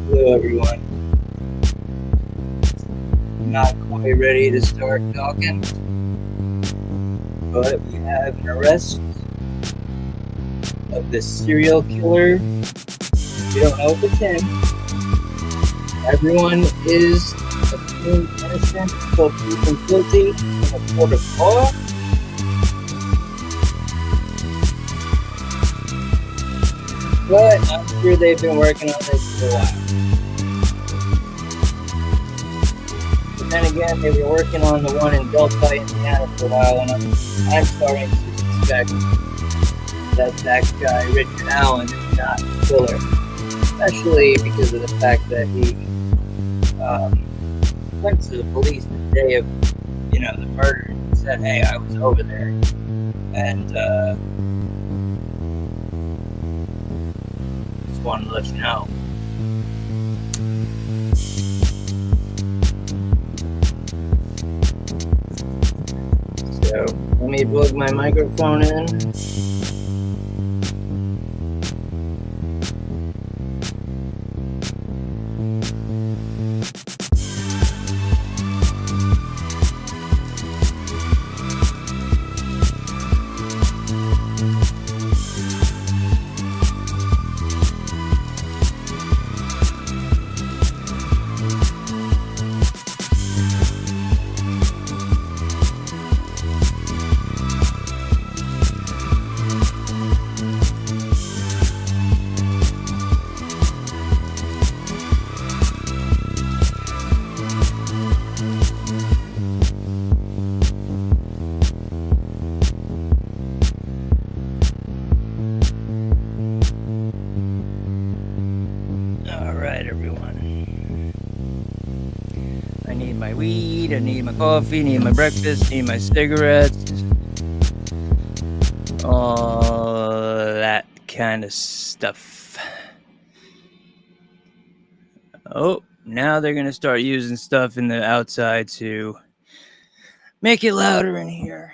Hello, everyone. Not quite ready to start talking, but we have an arrest of this serial killer. We don't know if it's him. Everyone is assumed innocent until proven guilty in a court of law. But I'm sure they've been working on this for a while. But then again, they were working on the one in Delphi, Indiana for a while, and I'm starting to suspect that guy, Richard Allen, is not the killer. Especially because of the fact that he went to the police the day of, the murder and said, "Hey, I was over there," and just wanted to let you know. So let me plug my microphone in. My weed, I need my coffee, need my breakfast, need my cigarettes, all that kind of stuff. Oh, now they're gonna start using stuff in the outside to make it louder in here.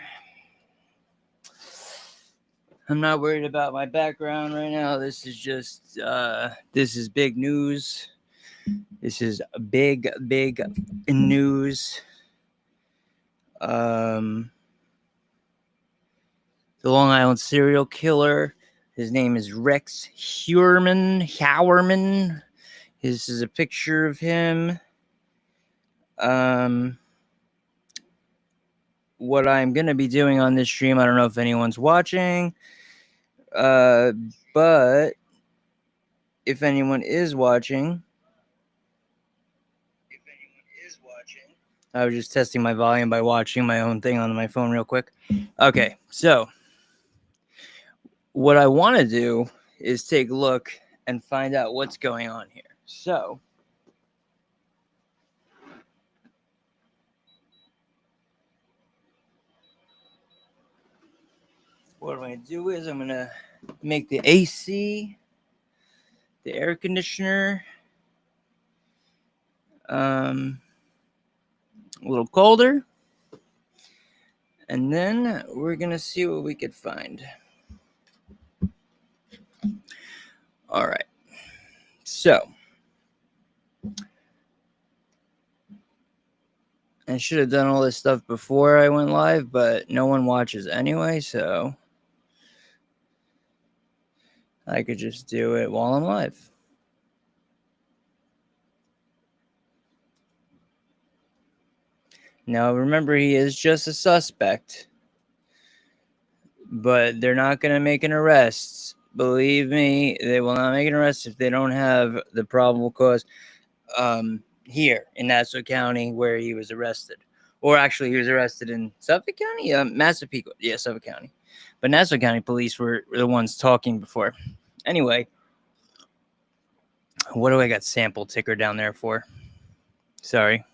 I'm not worried about my background right now. This is just this is big news. This is big news. The Long Island serial killer. His name is Rex Heuermann. This is a picture of him. What I'm going to be doing on this stream, I don't know if anyone's watching, but if anyone is watching, I was just testing my volume by watching my own thing on my phone real quick. Okay, so what I want to do is take a look and find out what's going on here. So what I'm going to do is I'm going to make the AC, the air conditioner, a little colder. And then we're going to see what we could find. All right. So I should have done all this stuff before I went live, but no one watches anyway, so I could just do it while I'm live. Now, remember, he is just a suspect, but they're not going to make an arrest. Believe me, they will not make an arrest if they don't have the probable cause here in Nassau County where he was arrested. Or actually, he was arrested in Suffolk County? Massapequa. Yeah, Suffolk County. But Nassau County police were the ones talking before. Anyway, what do I got sample ticker down there for? Sorry.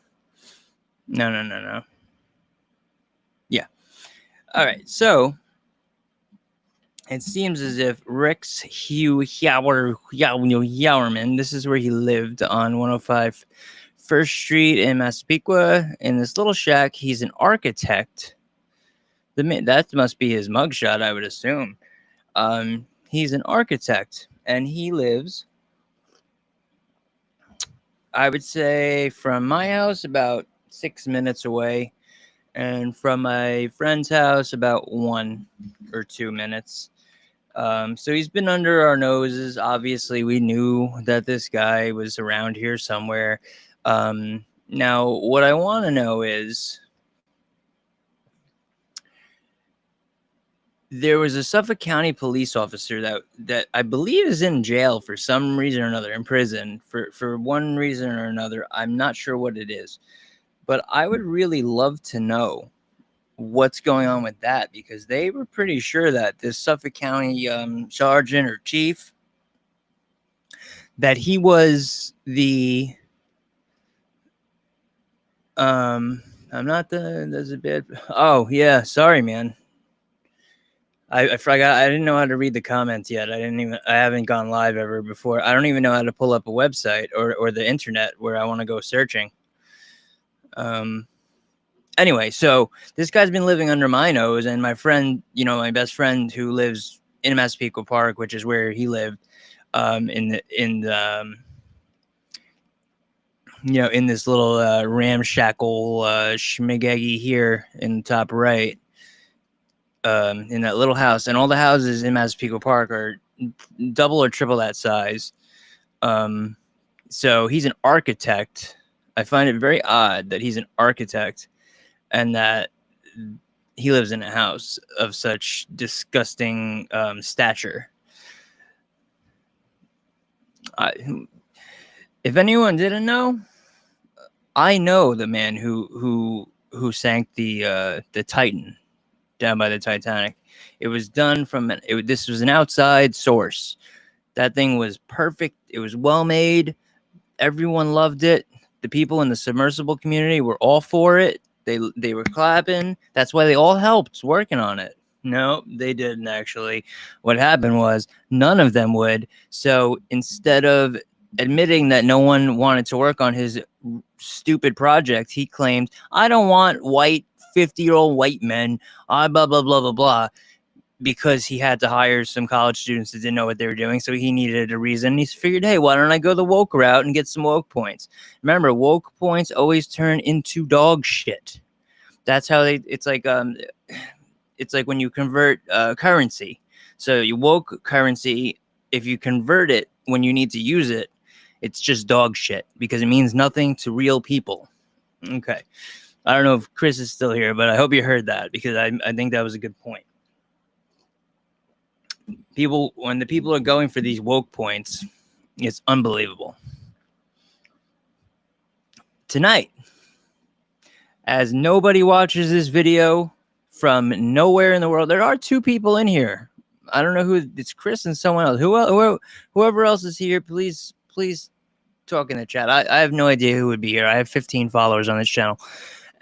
No. Yeah. All right. So it seems as if Rex Heuermann, this is where he lived on 105 First Street in Massapequa. In this little shack, he's an architect. That must be his mugshot, I would assume. He's an architect, and he lives, I would say, from my house about 6 minutes away, and from my friend's house about 1 or 2 minutes. So he's been under our noses. Obviously, we knew that this guy was around here somewhere. Now, what I want to know is, there was a Suffolk County police officer that I believe is in jail for some reason or another, in prison for one reason or another. I'm not sure what it is, but I would really love to know what's going on with that, because they were pretty sure that this Suffolk County sergeant or chief, that he was the I'm not the there's a bit. Oh yeah, sorry man. I forgot. I didn't know how to read the comments yet. I haven't gone live ever before. I don't even know how to pull up a website or the internet where I want to go searching. Anyway, so this guy's been living under my nose, and my friend, my best friend who lives in Massapequa Park, which is where he lived, in the in this little ramshackle schmigeggy here in the top right. In that little house, and all the houses in Massapequa Park are double or triple that size. So he's an architect. I find it very odd that he's an architect and that he lives in a house of such disgusting stature. If anyone didn't know, I know the man who sank the Titan down by the Titanic. It was done from this was an outside source. That thing was perfect. It was well made. Everyone loved it. The people in the submersible community were all for it. They were clapping. That's why they all helped working on it. No, they didn't actually. What happened was none of them would. So instead of admitting that no one wanted to work on his stupid project, he claimed, I don't want 50-year-old white men, blah, blah, blah, blah, blah, because he had to hire some college students that didn't know what they were doing. So he needed a reason. He figured, hey, why don't I go the woke route and get some woke points? Remember, woke points always turn into dog shit. That's how it's like when you convert currency. So you woke currency, if you convert it when you need to use it, it's just dog shit because it means nothing to real people. Okay. I don't know if Chris is still here, but I hope you heard that because I think that was a good point. When the people are going for these woke points, it's unbelievable. Tonight, as nobody watches this video from nowhere in the world, there are two people in here. I don't know who. It's Chris and someone else. Whoever else is here, please talk in the chat. I have no idea who would be here. I have 15 followers on this channel.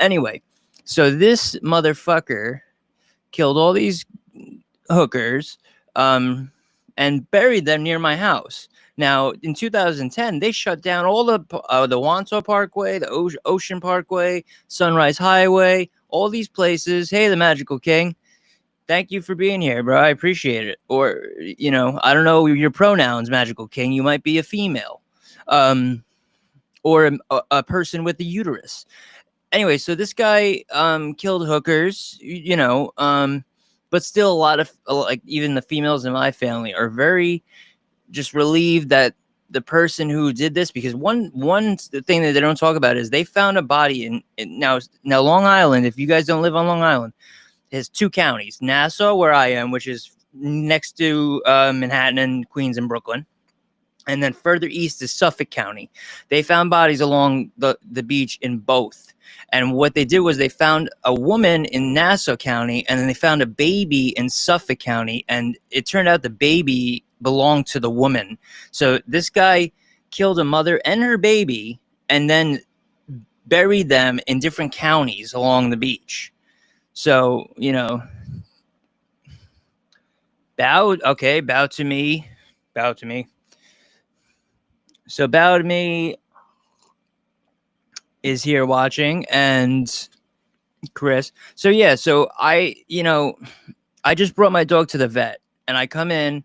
Anyway, so this motherfucker killed all these hookers and buried them near my house. Now, in 2010, they shut down all the Wanto Parkway, the Ocean Parkway, Sunrise Highway, all these places. Hey, the Magical King, thank you for being here, bro. I appreciate it. Or, I don't know your pronouns, Magical King. You might be a female or a person with a uterus. Anyway, so this guy killed hookers, but still a lot of, even the females in my family are very just relieved that the person who did this, because one thing that they don't talk about is they found a body in now Long Island. If you guys don't live on Long Island, it has two counties: Nassau, where I am, which is next to Manhattan and Queens and Brooklyn. And then further east is Suffolk County. They found bodies along the beach in both. And what they did was they found a woman in Nassau County, and then they found a baby in Suffolk County. And it turned out the baby belonged to the woman. So this guy killed a mother and her baby and then buried them in different counties along the beach. So, bow to me. So Bow to Me is here watching, and Chris. So yeah, so I just brought my dog to the vet, and I come in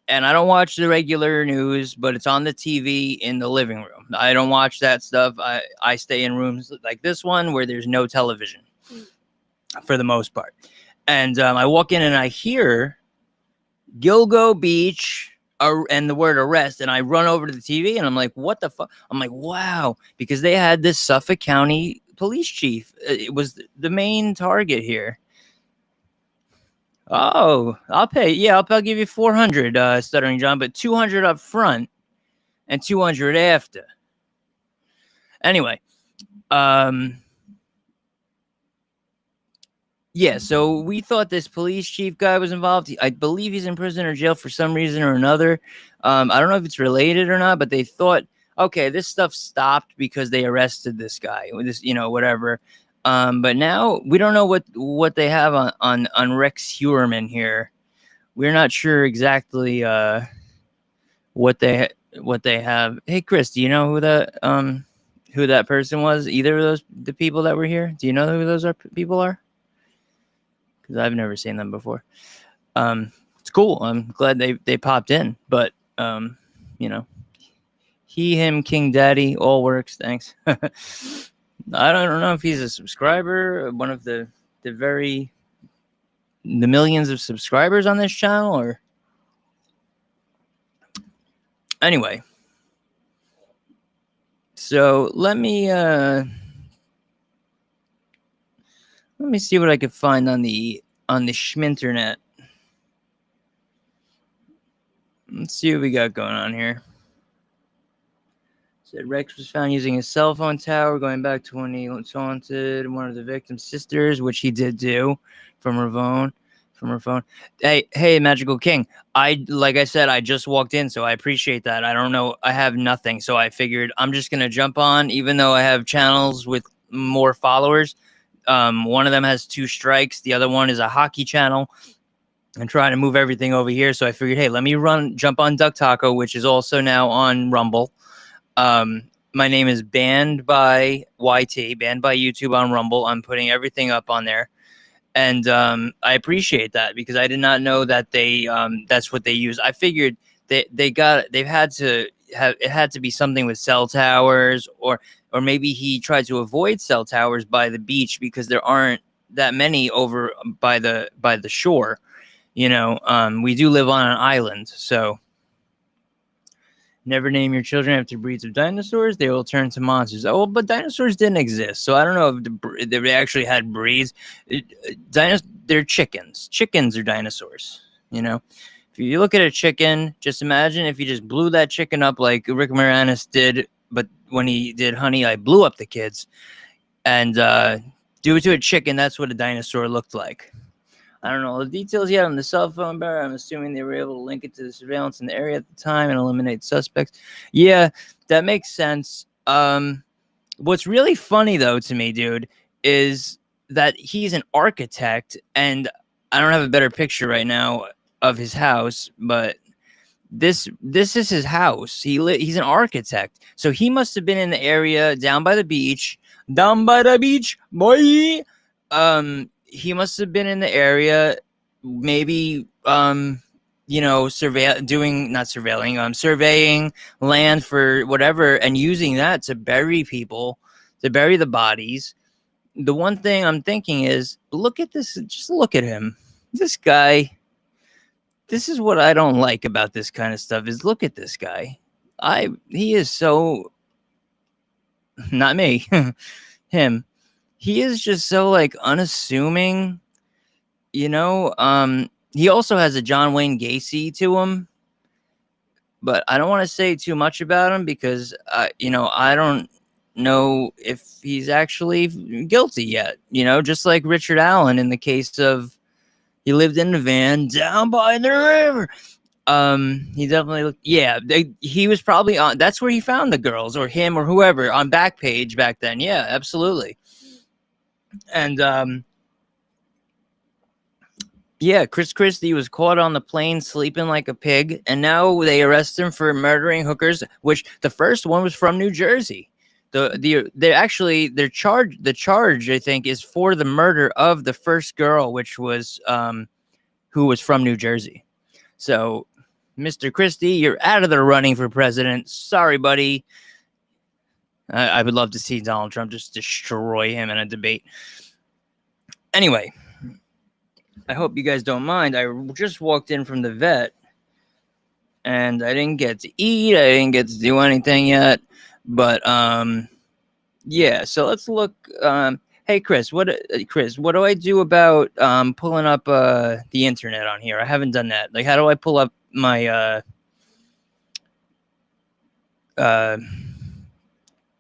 and I don't watch the regular news, but it's on the TV in the living room. I don't watch that stuff. I stay in rooms like this one where there's no television for the most part. And I walk in and I hear Gilgo Beach and the word arrest, and I run over to the TV and I'm like, what the fuck? I'm like, wow, because they had this Suffolk County police chief. It was the main target here. Oh, I'll pay. Yeah, I'll give you 400, Stuttering John, but 200 up front and 200 after. Anyway, yeah, so we thought this police chief guy was involved. I believe he's in prison or jail for some reason or another. I don't know if it's related or not, but they thought, okay, this stuff stopped because they arrested this guy, this, whatever. But now we don't know what they have on Rex Heuermann here. We're not sure exactly what they have. Hey, Chris, do you know who that person was? Either of the people that were here? Do you know who those people are? Because I've never seen them before. It's cool. I'm glad they popped in. But he, him, King Daddy, all works. Thanks. I don't know if he's a subscriber, one of the millions of subscribers on this channel, or anyway. So let me see what I could find on the Schminternet. Let's see what we got going on here. Said Rex was found using his cell phone tower going back to when he taunted one of the victim's sisters, which he did do from her phone. Hey, Magical King. Like I said, I just walked in, so I appreciate that. I don't know. I have nothing, so I figured I'm just going to jump on, even though I have channels with more followers. One of them has 2 strikes. The other one is a hockey channel. I'm trying to move everything over here, so I figured, hey, let me jump on Duck Taco, which is also now on Rumble. My name is Banned by YT, Banned by YouTube on Rumble. I'm putting everything up on there. And I appreciate that, because I did not know that that's what they use. I figured it had to be something with cell towers, or maybe he tried to avoid cell towers by the beach because there aren't that many over by the shore. We do live on an island, so never name your children after breeds of dinosaurs. They will turn to monsters. Oh, but dinosaurs didn't exist, so I don't know if they actually had breeds. They're chickens. Chickens are dinosaurs. If you look at a chicken, just imagine if you just blew that chicken up like Rick Moranis did, but when he did Honey, I Blew Up the Kids, and do it to a chicken. That's what a dinosaur looked like. I don't know the details yet on the cell phone bar. I'm assuming they were able to link it to the surveillance in the area at the time and eliminate suspects. Yeah, that makes sense. What's really funny, though, to me, dude, is that he's an architect, and I don't have a better picture right now of his house, but this is his house. He's an architect, so he must have been in the area down by the beach, boy. He must have been in the area, maybe, surveying land for whatever, and using that to bury people, to bury the bodies. The one thing I'm thinking is, look at this. Just look at him. This guy. This is what I don't like about this kind of stuff, is look at this guy. He is so, not me, him. He is just so unassuming, He also has a John Wayne Gacy to him, but I don't want to say too much about him because I don't know if he's actually guilty yet. Just like Richard Allen in the case of he lived in a van down by the river. He definitely looked. Yeah, he was probably on. That's where he found the girls, or him, or whoever, on Backpage back then. Yeah, absolutely. And yeah, Chris Christie was caught on the plane sleeping like a pig, and now they arrest him for murdering hookers, which the first one was from New Jersey. They actually the charge I think is for the murder of the first girl, which was who was from New Jersey. So, Mr. Christie, you're out of the running for president. Sorry, buddy. I would love to see Donald Trump just destroy him in a debate. Anyway, I hope you guys don't mind. I just walked in from the vet, and I didn't get to eat. I didn't get to do anything yet. But yeah. So let's look. Hey, Chris, what do I do about pulling up the internet on here? I haven't done that. Like, how do I pull up my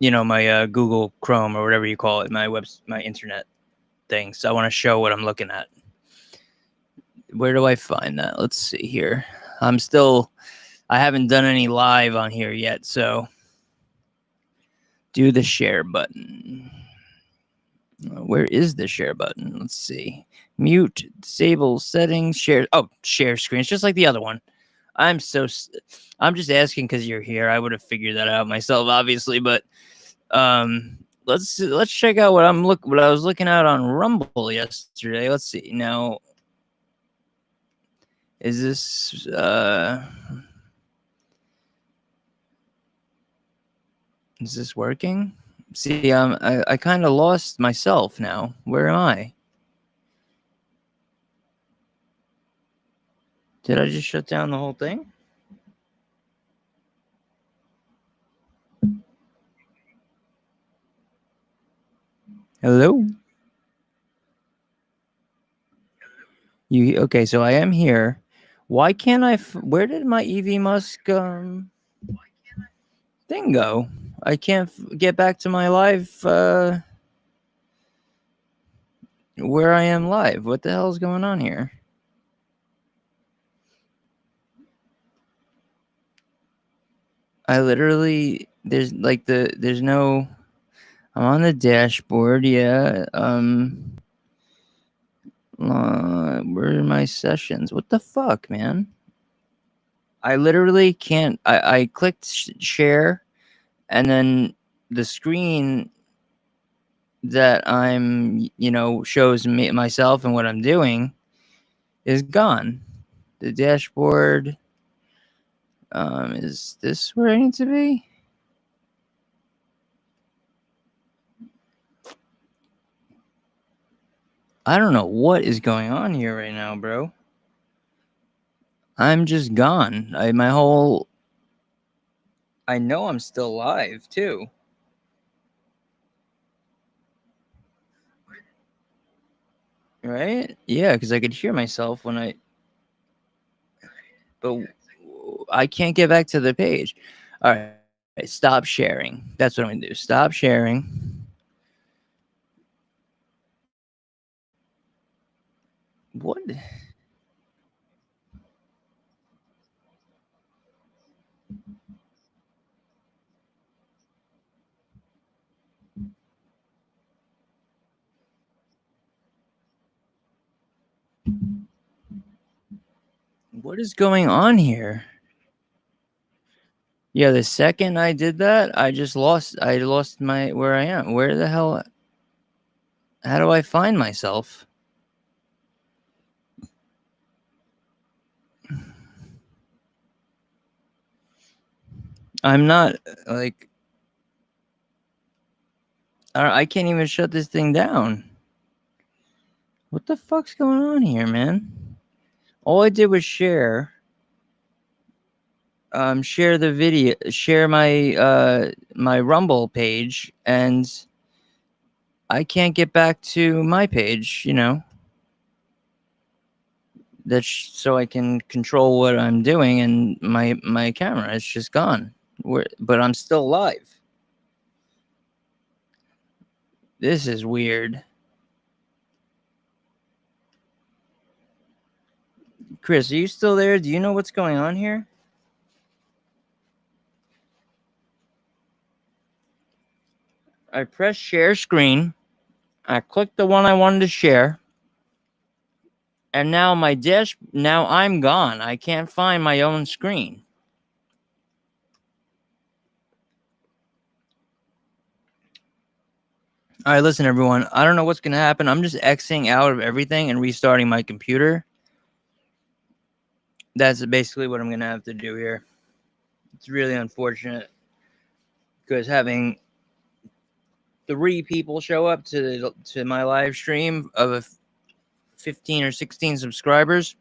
my Google Chrome or whatever you call it, my internet thing. So I want to show what I'm looking at. Where do I find that? Let's see here. I haven't done any live on here yet, so do the share button. Where is the share button? Let's see. Mute, disable, settings, share. Oh, share screen. It's just like the other one. I'm just asking because you're here. I would have figured that out myself, obviously, but let's check out what I was looking at on Rumble yesterday. Let's see. Now, is this working? See, I kind of lost myself now. Where am I? Did I just shut down the whole thing? Hello? Okay, so I am here. Why can't where did my EV Musk thing go? I can't get back to my live where I am live. What the hell is going on here? I literally there's no. I'm on the dashboard. Yeah. Where are my sessions? What the fuck, man? I literally can't. I clicked share, and then the screen that I'm, shows me myself and what I'm doing is gone. The dashboard. Is this where I need to be? I don't know what is going on here right now, bro. I'm just gone. I know I'm still live too. Right? Yeah, because I could hear myself but I can't get back to the page. All right, stop sharing. That's what I'm gonna do. Stop sharing. What? What is going on here? Yeah, the second I did that, I lost where I am. Where the hell? How do I find myself? I'm not like I can't even shut this thing down. What the fuck's going on here, man? All I did was share the video, share my my Rumble page, and I can't get back to my page, that's so I can control what I'm doing, and my camera is just gone. But I'm still live. This is weird. Chris, are you still there? Do you know what's going on here? I pressed share screen. I clicked the one I wanted to share. And now now I'm gone. I can't find my own screen. All right, listen, everyone. I don't know what's going to happen. I'm just Xing out of everything and restarting my computer. That's basically what I'm going to have to do here. It's really unfortunate because having 3 people show up to my live stream of 15 or 16 subscribers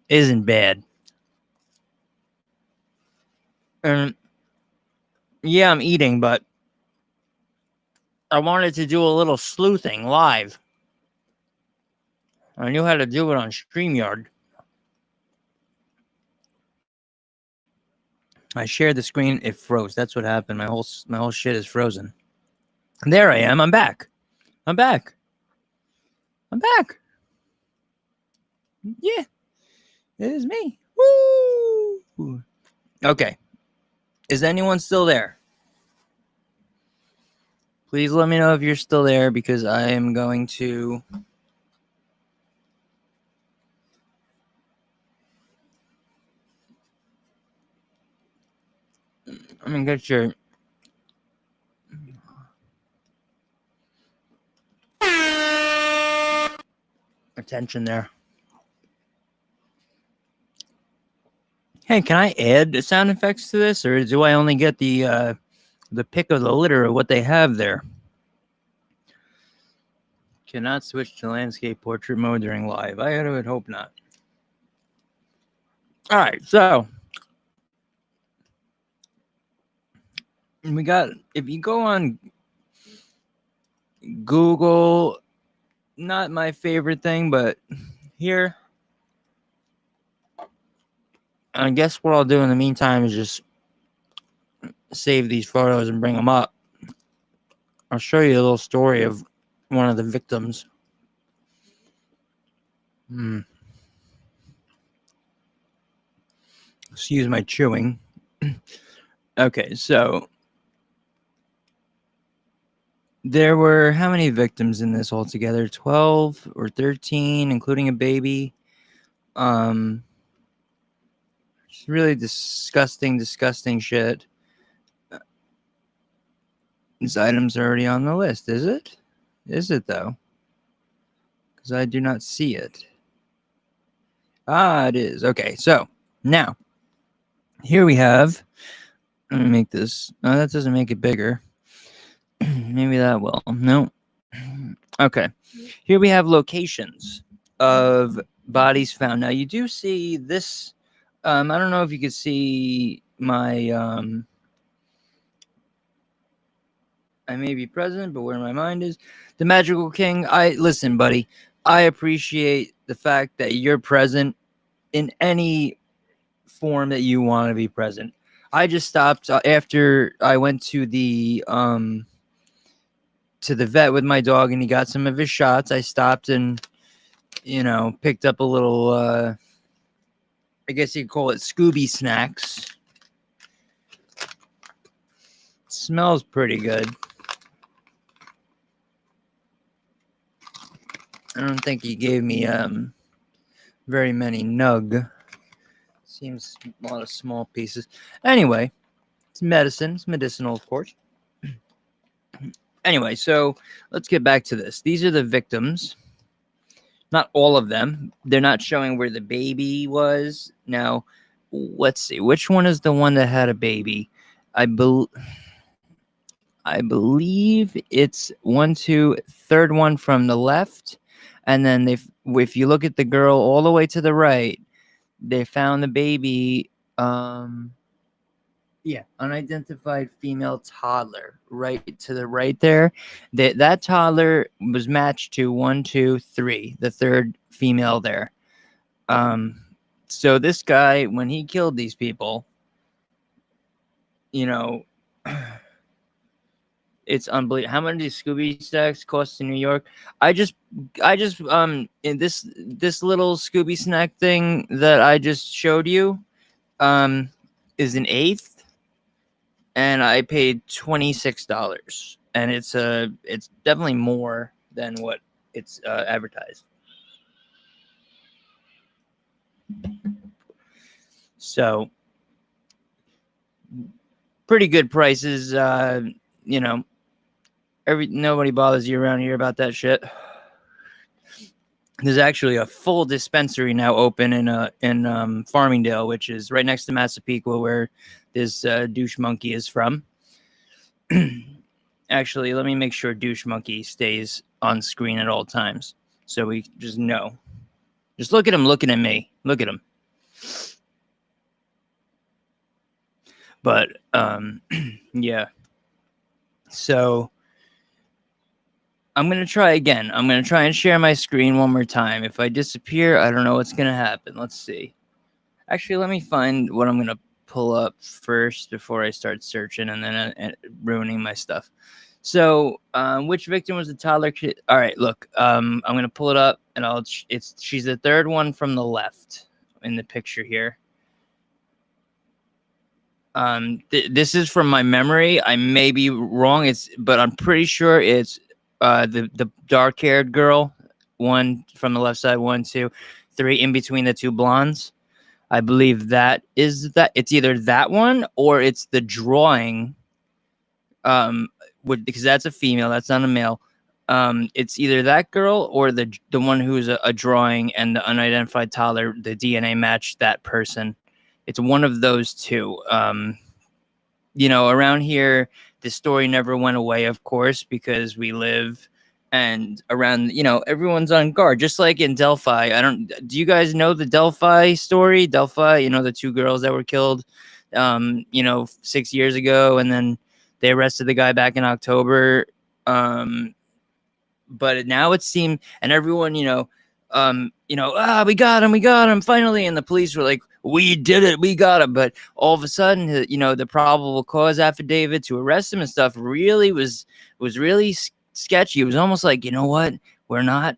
isn't bad. And yeah, I'm eating, but I wanted to do a little sleuthing live. I knew how to do it on StreamYard. I shared the screen, it froze. That's what happened. My whole shit is frozen. There I am. I'm back. I'm back. I'm back. Yeah, it is me. Woo! Okay. Is anyone still there? Please let me know if you're still there because I am going to. I'm gonna get your attention there. Hey, can I add sound effects to this, or do I only get the pick of the litter of what they have there? Cannot switch to landscape portrait mode during live. I would hope not. All right, so we got. If you go on Google, not my favorite thing, but here. I guess what I'll do in the meantime is just save these photos and bring them up. I'll show you a little story of one of the victims. Excuse my chewing. Okay, so there were how many victims in this altogether? 12 or 13, including a baby. It's really disgusting shit. This item's already on the list, is it? Is it though? Because I do not see it. Ah, it is. Okay, so now here we have. Let me make this. Oh, that doesn't make it bigger. Maybe that will. No. Okay. Here we have locations of bodies found. Now you do see this. I don't know if you could see my. I may be present, but where my mind is, the Magical King. Listen, buddy. I appreciate the fact that you're present in any form that you want to be present. I just stopped after I went to the vet with my dog and he got some of his shots. I stopped and picked up a little I guess you could call it Scooby snacks. Smells pretty good. I don't think he gave me very many nug. Seems a lot of small pieces. Anyway, it's medicine. It's medicinal, of course. Anyway, so let's get back to this. These are the victims. Not all of them. They're not showing where the baby was. Now, let's see. Which one is the one that had a baby? I believe it's 1, 2, third one from the left. And then if you look at the girl all the way to the right, they found the baby. Yeah, unidentified female toddler right to the right there. That toddler was matched to 1, 2, 3, the third female there. So this guy, when he killed these people, it's unbelievable. How many Scooby snacks cost in New York? I just in this little Scooby snack thing that I just showed you, is an eighth. And I paid $26, and it's definitely more than what it's advertised. So, pretty good prices. Nobody bothers you around here about that shit. There's actually a full dispensary now open in Farmingdale, which is right next to Massapequa, where this douche monkey is from. Actually, let me make sure douche monkey stays on screen at all times, so we just know. Just look at him looking at me. Look at him. But yeah. So I'm going to try again. I'm going to try and share my screen one more time. If I disappear, I don't know what's going to happen. Let's see. Actually, let me find what I'm going to pull up first before I start searching and then ruining my stuff. So, which victim was the toddler kid? All right, look. I'm going to pull it up, and she's the third one from the left in the picture here. This is from my memory. I may be wrong. But I'm pretty sure it's the dark-haired girl, one from the left side, 1, 2, 3, in between the two blondes. I believe that is that. It's either that one or it's the drawing. Because that's a female, that's not a male. It's either that girl or the one who's a drawing and the unidentified toddler. The DNA matched that person. It's one of those two. You know, around here, the story never went away, of course, because we live and around, you know, everyone's on guard, just like in Delphi. Do you guys know the Delphi story? Delphi, you know, the two girls that were killed, you know, 6 years ago, and then they arrested the guy back in October. But now it seemed, and everyone, we got him, finally. And the police were like, we did it, we got him. But all of a sudden, you know, the probable cause affidavit to arrest him and stuff really was really sketchy. It was almost like, you know what, we're not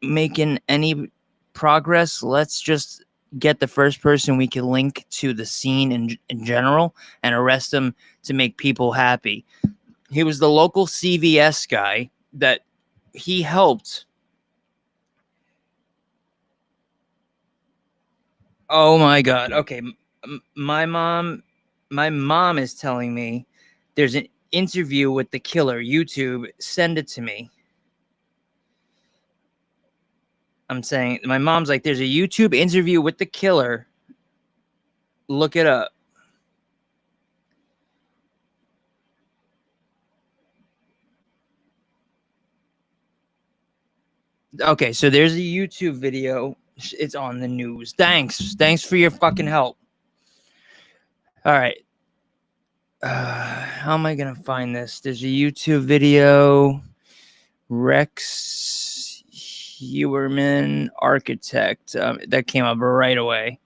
making any progress. Let's just get the first person we can link to the scene in general and arrest him to make people happy. He was the local CVS guy that he helped. Oh my God. Okay. My mom is telling me there's an interview with the killer. YouTube, send it to me. I'm saying, my mom's like, there's a YouTube interview with the killer. Look it up. Okay, so there's a YouTube video. It's on the news. Thanks for your fucking help. All right. How am I gonna find this? There's a YouTube video. Rex Heuermann, architect. That came up right away.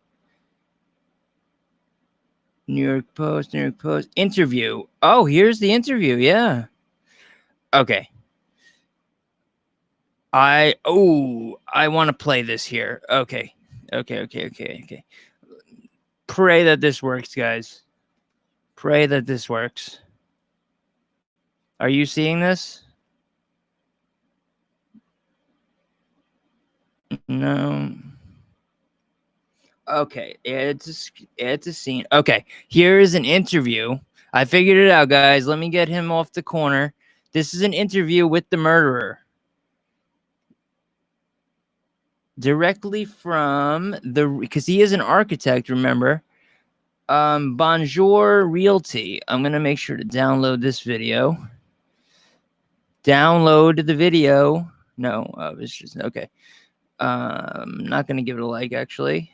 New York Post. Interview. Oh, here's the interview. Yeah. Okay. I want to play this here. Okay. Pray that this works, guys. Pray that this works. Are you seeing this? No. Okay, it's a scene. Okay, here is an interview. I figured it out, guys. Let me get him off the corner. This is an interview with the murderer. Directly from because he is an architect, remember? Bonjour Realty. I'm going to make sure to download this video. Download the video. No, it's just, okay. I'm not going to give it a like, actually.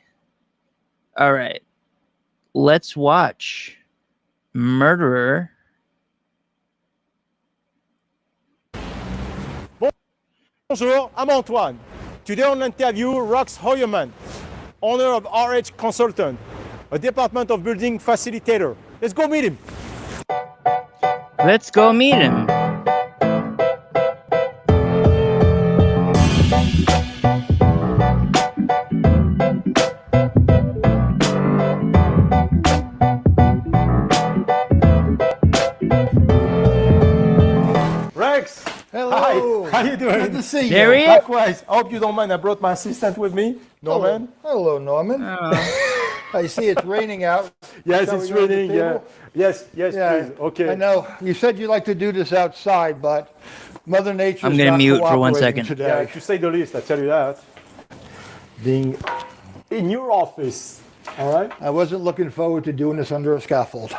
All right. Let's watch Murderer. Bonjour, I'm Antoine. Today on interview, Rex Heuermann, owner of RH Consultant, a Department of Building facilitator. Let's go meet him. Let's go meet him. Rex! Hello. Hi. How you doing? Good to see you. There he is. Likewise. I hope you don't mind. I brought my assistant with me, Norman. Hello, Norman. I see it's raining out. Yes, Shall it's we go to the raining. Yeah. table? Yes, yes, Yeah, please. Okay. I know. You said you like to do this outside, but Mother Nature's I'm gonna not mute for 1 cooperating second. Yeah, today. to say the least, I tell you that. Being in your office, all right? I wasn't looking forward to doing this under a scaffold.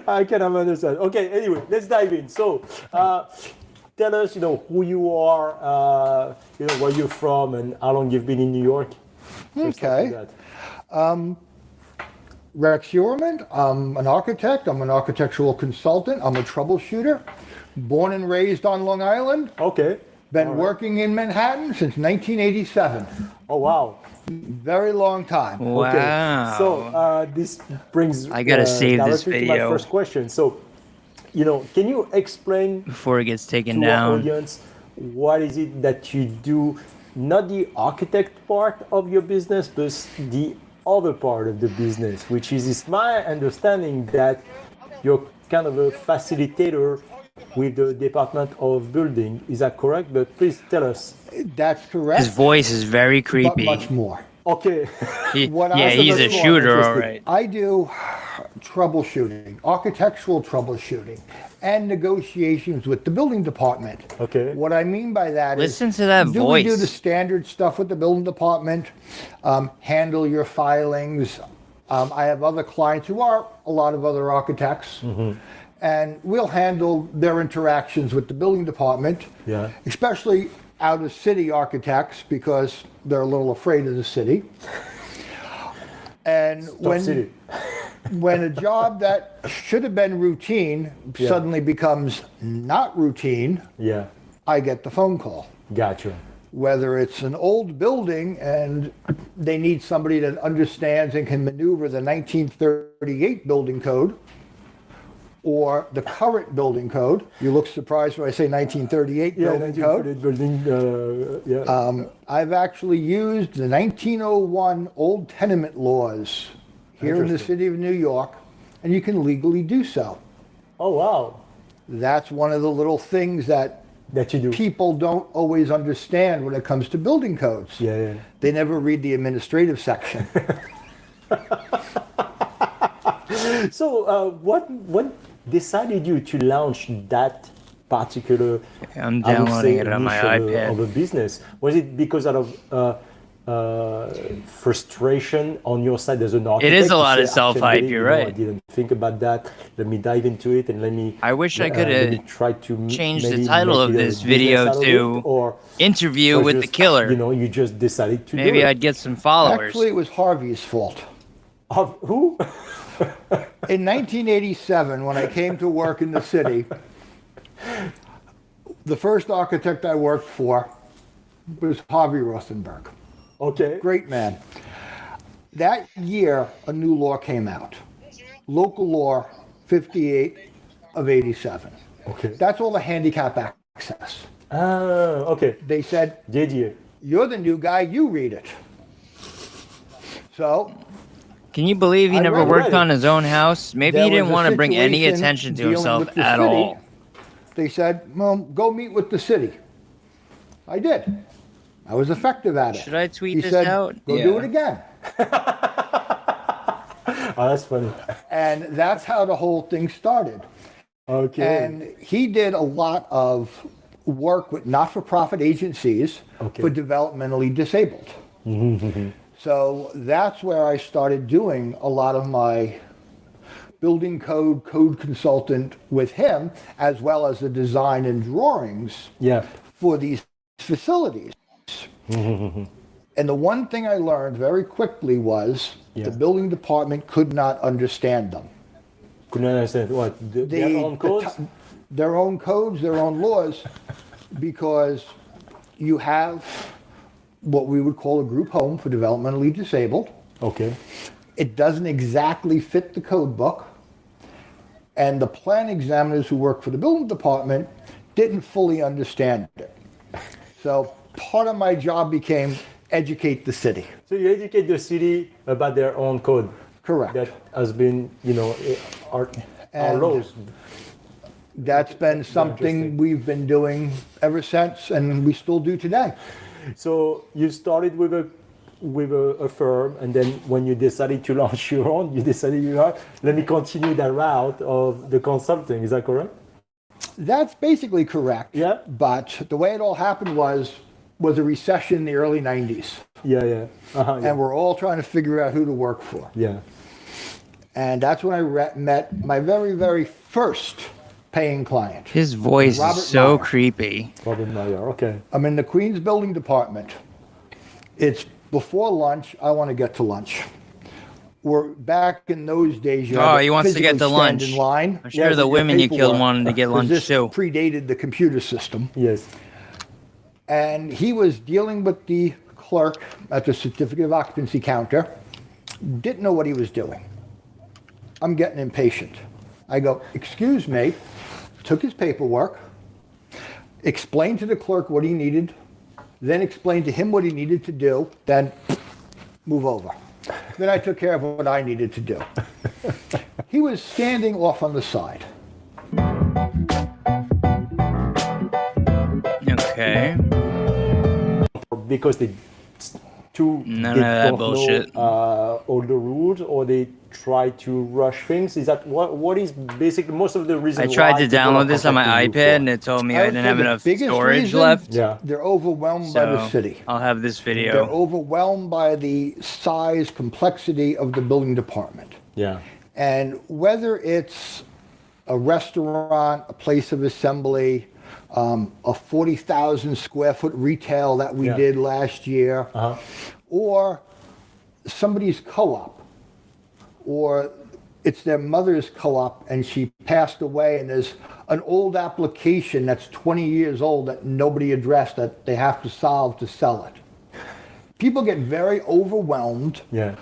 I can understand. Okay, anyway, let's dive in. So, tell us, who you are, where you're from, and how long you've been in New York. Just stuff like Okay. that. Rex Heuermann, I'm an architect. I'm an architectural consultant. I'm a troubleshooter. Born and raised on Long Island. Okay. Been All right. working in Manhattan since 1987. Oh, wow. Very long time. Okay. Wow. So this brings I gotta save this directly to my video. first question. So, can you explain Before it gets taken to our down. audience what is it that you do, not the architect part of your business, but the other part of the business, which is it's my understanding that you're kind of a facilitator with the Department of Building. Is that correct? But please tell us. That's correct. His voice is very but creepy. much more. Okay. What I Yeah, also he's a much more shooter, all interested. right. I do troubleshooting, architectural troubleshooting, and negotiations with the building department. Okay. What I mean by that is, Listen to that do we do voice. the standard stuff with the building department? Handle your filings. I have other clients who are a lot of other architects, and we'll handle their interactions with the building department. Yeah. Especially out of city architects because they're a little afraid of the city. And Tough city. when a job that should have been routine Yeah. suddenly becomes not routine, Yeah. I get the phone call. Gotcha. Whether it's an old building and they need somebody that understands and can maneuver the 1938 building code or the current building code. You look surprised when I say 1938 Yeah, building code. 1940 building. Yeah. I've actually used the 1901 old tenement laws here in the Interesting. city of New York, and you can legally do so. Oh wow. That's one of the little things that That you do. people don't always understand when it comes to building codes. Yeah, yeah. They never read the administrative section. So, what decided you to launch that particular? I'm I would downloading say, it on my niche of a iPad. business? Was it because out of frustration on your side as an architect? is a to lot say, of self-hype, "Actually, you're I right. didn't think about that. Let me dive into it and let me. I wish I could let me have try to changed the maybe title make of it a this business video out of to it, or Interview was with the just, Killer. you just decided to Maybe do it. I'd get some followers. Actually, it was Harvey's fault. Of who? In 1987, when I came to work in the city, the first architect I worked for was Harvey Rothenberg. Okay. Great man. That year, a new law came out. Local law 58 of 87. Okay. That's all the handicap access. Okay. They said, The idea. you're the new guy, you read it. So Can you believe he I never read worked it. on his own house? Maybe he there didn't was a want to bring any situation attention to dealing himself with the at city. all. They said, well, go meet with the city. I did. I was effective at it. Should I tweet He this said, out? Go do it again. Oh, that's funny. And that's how the whole thing started. Okay. And he did a lot of work with not-for-profit agencies Okay. for developmentally disabled. So that's where I started doing a lot of my building code consultant with him, as well as the design and drawings Yeah. for these facilities. And the one thing I learned very quickly was Yeah. the building department could not understand them. Couldn't understand what their own codes. Their own codes, their own laws, because you have what we would call a group home for developmentally disabled. Okay. It doesn't exactly fit the code book. And the plan examiners who work for the building department didn't fully understand it. So part of my job became educate the city. So you educate the city about their own code. Correct. That has been, our And- laws. That's been something Interesting. we've been doing ever since, and we still do today. So you started with a with a firm, and then when you decided to launch your own, you decided, let me continue that route of the consulting. Is that correct? That's basically correct. Yeah. But the way it all happened was a recession in the early 90s. Yeah, yeah. Uh-huh, yeah. And we're all trying to figure out who to work for. Yeah. And that's when I met my very, very first paying client. His voice Robert is so Meyer. creepy. Robin Meyer. Okay. I'm in the Queens building department. It's before lunch. I want to get to lunch. We're back in those days. You had Oh, to he wants to get physically to stand lunch. in line. I'm sure to the get women you killed paperwork, wanted to get 'cause lunch this too. predated the computer system. Yes. And he was dealing with the clerk at the certificate of occupancy counter. Didn't know what he was doing. I'm getting impatient. I go, excuse me, took his paperwork, explained to the clerk what he needed, then explained to him what he needed to do, then move over. Then I took care of what I needed to do. He was standing off on the side. Okay. Because they None they of that don't bullshit. know all the rules, or they try to rush things. Is that what is basically most of the reason? I tried why to people are download this on my contacting you iPad, for? and it told me I I would didn't say have the enough biggest storage reason- left. Yeah. They're overwhelmed by the So city. I'll have this They're video. overwhelmed by the size, complexity of the building department. Yeah. And whether it's a restaurant, a place of assembly, a 40,000 square foot retail that we Yeah. did last year, Uh-huh. or somebody's co-op, or it's their mother's co-op and she passed away and there's an old application that's 20 years old that nobody addressed that they have to solve to sell it. People get very overwhelmed, Yeah.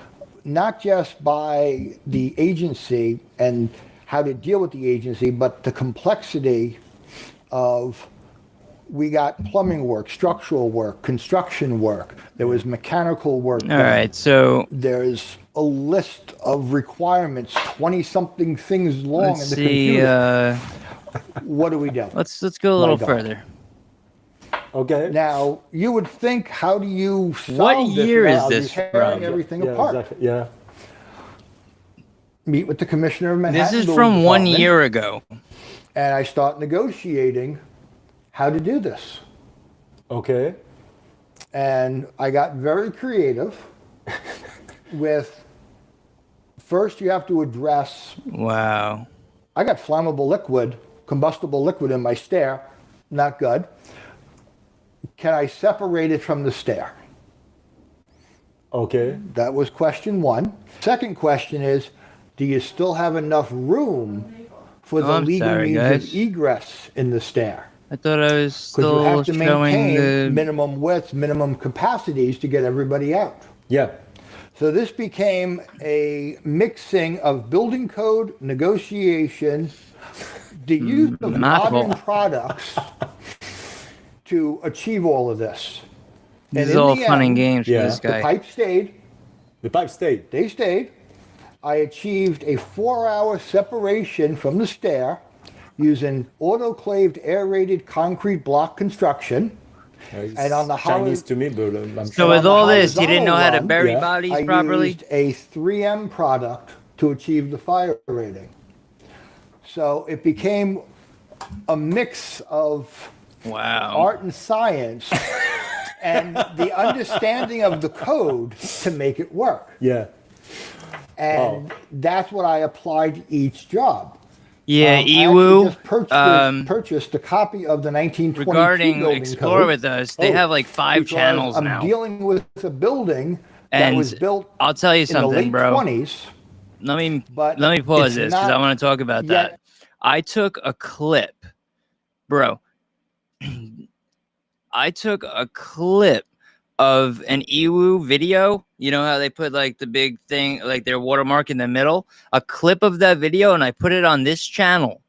not just by the agency and how to deal with the agency, but the complexity of, we got plumbing work, structural work, construction work, there was mechanical work All done. right, so There's a list of requirements, 20-something things long let's in the see. computer. What do we do? Let's go a little God. further. Okay. Now, you would think, how do you solve What this year is without this tearing from? everything Yeah. apart? Exactly. Yeah. Meet with the commissioner of Manhattan. This is Building from 1 Department, year ago. And I start negotiating how to do this. Okay. And I got very creative with, first you have to address, Wow. I got flammable liquid, combustible liquid in my stair, not good. Can I separate it from the stair? Okay. That was question one. Second question is, do you still have enough room for the I'm legal sorry, means guys. of egress in the stair? I thought I was Because you still have to showing maintain the. minimum widths, minimum capacities to get everybody out. Yeah. So this became a mixing of building code, negotiation, the use of modern Mouthful. products to achieve all of this. This And is in all the fun and end, games for yeah, this The guy. pipe stayed. The pipe stayed. They stayed. I achieved a 4-hour separation from the stair using autoclaved aerated concrete block construction. And on the Chinese hori- to me, but I'm So sure. with on all the this, you didn't know how to horizontal bury yeah. bodies I properly. used a 3M product to achieve the fire rating. So it became a mix of Wow. art and science and the understanding of the code to make it work. Yeah. And that's what I applied to each job. Yeah, I actually Ewu. just purchased a copy of the 1922 Regarding building Explore code with Us, they Oh, have like 5 because channels I'm now. dealing with a building that And was built I'll tell you in the something, late bro. 20s. Let me But pause it's this because I not want to talk about that. yet- I took a clip, bro. I took a clip of an Ewu video. You know how they put like the big thing, like their watermark in the middle? A clip of that video, and I put it on this channel,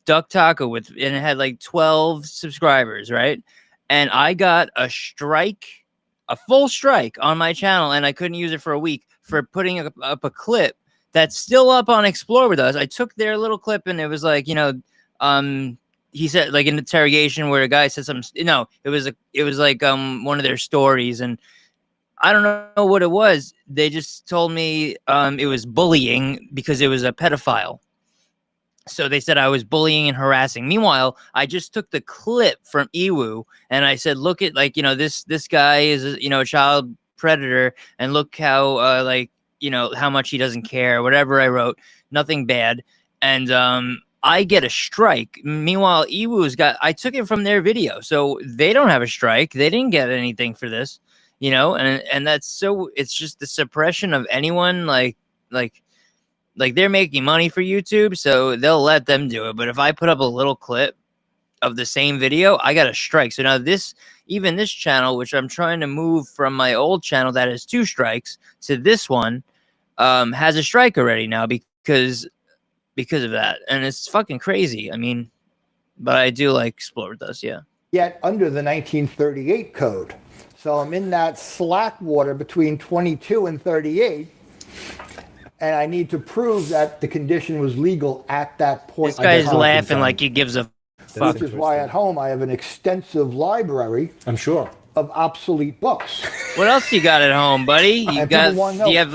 Duck Taco, and it had like 12 subscribers, right? And I got a strike, a full strike on my channel, and I couldn't use it for a week for putting up a clip that's still up on Explore with Us. I took their little clip, and it was like, he said like an interrogation where a guy said something. No, it was like one of their stories, and I don't know what it was. They just told me it was bullying because it was a pedophile. So they said I was bullying and harassing. Meanwhile, I just took the clip from Ewu and I said, look at, like, this guy is, a child predator, and look how like, how much he doesn't care, whatever I wrote, nothing bad. And I get a strike. Meanwhile, Ewu's I took it from their video. So they don't have a strike. They didn't get anything for this, and that's, so it's just the suppression of anyone like they're making money for YouTube, so they'll let them do it. But if I put up a little clip of the same video, I got a strike. So now this channel, which I'm trying to move from my old channel that has 2 strikes to this one, has a strike already now because of that. And it's fucking crazy. I mean, but I do like Explore With Us, yeah. Yet under the 1938 code. So I'm in that slack water between 22 and 38. And I need to prove that the condition was legal at that point. This guy's laughing like he gives a fuck. Which is why at home I have an extensive library. I'm sure. Of obsolete books. What else you got at home, buddy? Do you have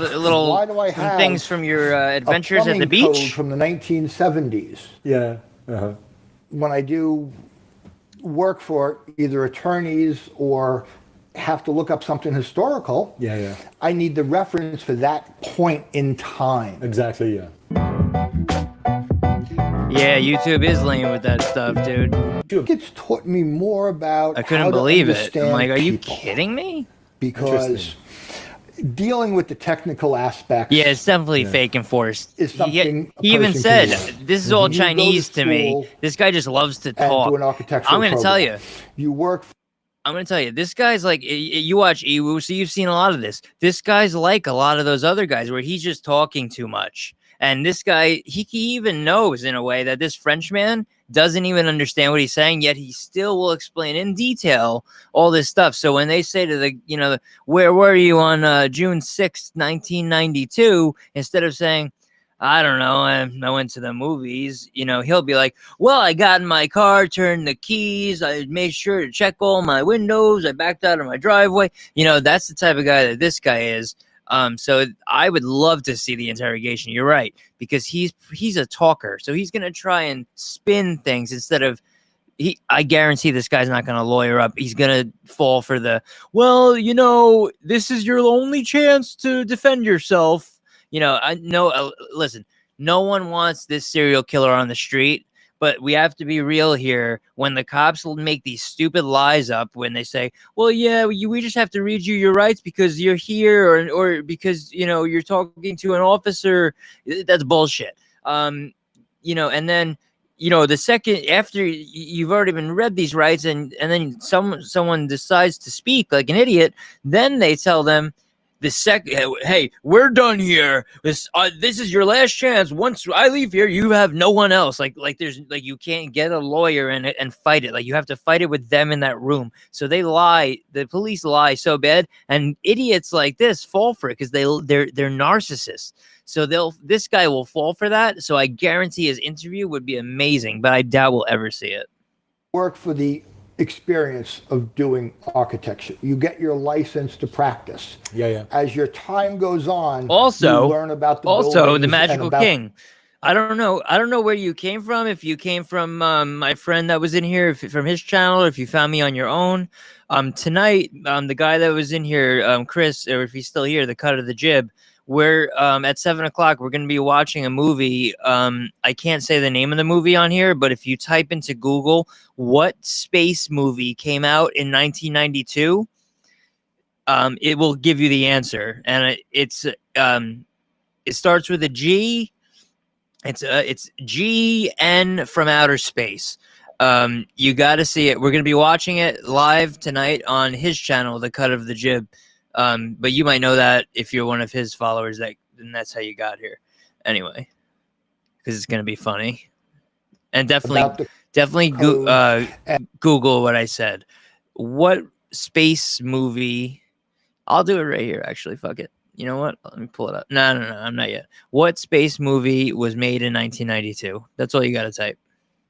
little why do I have things from your adventures at the beach? Code from the 1970s. Yeah. Uh-huh. When I do work for either attorneys or have to look up something historical, I need the reference for that point in time. Exactly, yeah. Yeah, YouTube is lame with that stuff, dude. It's taught me more about I couldn't believe it. I'm like, are you kidding me? Because dealing with the technical aspects. Yeah, it's definitely fake and forced. Is something he even said, this is all Chinese to me. This guy just loves to talk. Do an architectural I'm going to tell you. I'm going to tell you, this guy's like, you watch Ewu, so you've seen a lot of this. This guy's like a lot of those other guys where he's just talking too much. And this guy, he even knows in a way that this Frenchman doesn't even understand what he's saying, yet he still will explain in detail all this stuff. So when they say to the, where were you on June 6th, 1992, instead of saying, I don't know, I went to the movies, he'll be like, well, I got in my car, turned the keys, I made sure to check all my windows, I backed out of my driveway. That's the type of guy that this guy is. So I would love to see the interrogation. You're right, because he's a talker. So he's going to try and spin things instead of, I guarantee this guy's not going to lawyer up. He's going to fall for well, this is your only chance to defend yourself. I know, listen, no one wants this serial killer on the street, but we have to be real here. When the cops will make these stupid lies up, when they say, well, yeah, we just have to read you your rights because you're here or because, you're talking to an officer, that's bullshit. And then, the second after you've already been read these rights and then someone decides to speak like an idiot, then they tell them, hey, we're done here. This is your last chance. Once I leave here, you have no one else. Like there's you can't get a lawyer and fight it. Like you have to fight it with them in that room. So they lie. The police lie so bad, and idiots like this fall for it because they're narcissists. So this guy will fall for that. So I guarantee his interview would be amazing, but I doubt we'll ever see it. Work for the experience of doing architecture. You get your license to practice. Yeah. As your time goes on, also you learn about the Magical King. I don't know where you came from. If you came from my friend that was in here, from his channel, or if you found me on your own. Tonight, the guy that was in here, Chris, or if he's still here, the Cut of the Jib. We're at 7:00. We're going to be watching a movie. I can't say the name of the movie on here, but if you type into Google what space movie came out in 1992, it will give you the answer. And it starts with a G. It's GN from outer space. You got to see it. We're going to be watching it live tonight on his channel, The Cut of the Jib. But you might know that if you're one of his followers, then that's how you got here. Anyway, because it's going to be funny. And definitely Google what I said. What space movie? I'll do it right here, actually. Fuck it. You know what? Let me pull it up. No, I'm not yet. What space movie was made in 1992? That's all you got to type.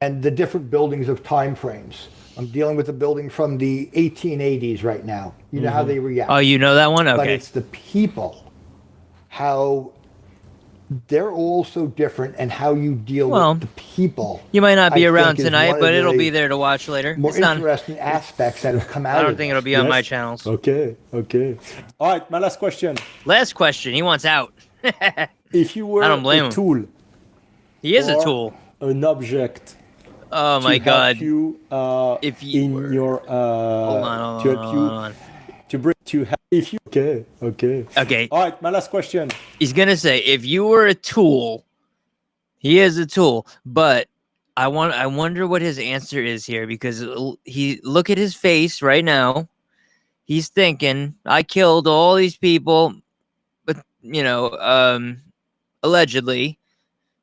And the different buildings of time frames. I'm dealing with a building from the 1880s right now. You know how they react. Oh, you know that one? But Okay. it's the people, how they're all so different, and how you deal Well, with the people. You might not be I around think is tonight, one of but it'll the be there to watch later. more It's not, interesting aspects that have come out I of don't think this. it'll be on my Yes. channels. Okay. All right, my last question. Last question. He wants out. If you were I don't blame a him. tool He is a or tool. an object Oh to my help God. you If you in were- your Hold on. to help you to bring to help if you okay. Okay. All right, my last question. He's gonna say, if you were a tool, he is a tool. But I wonder what his answer is here, because he look at his face right now. He's thinking, I killed all these people, but allegedly.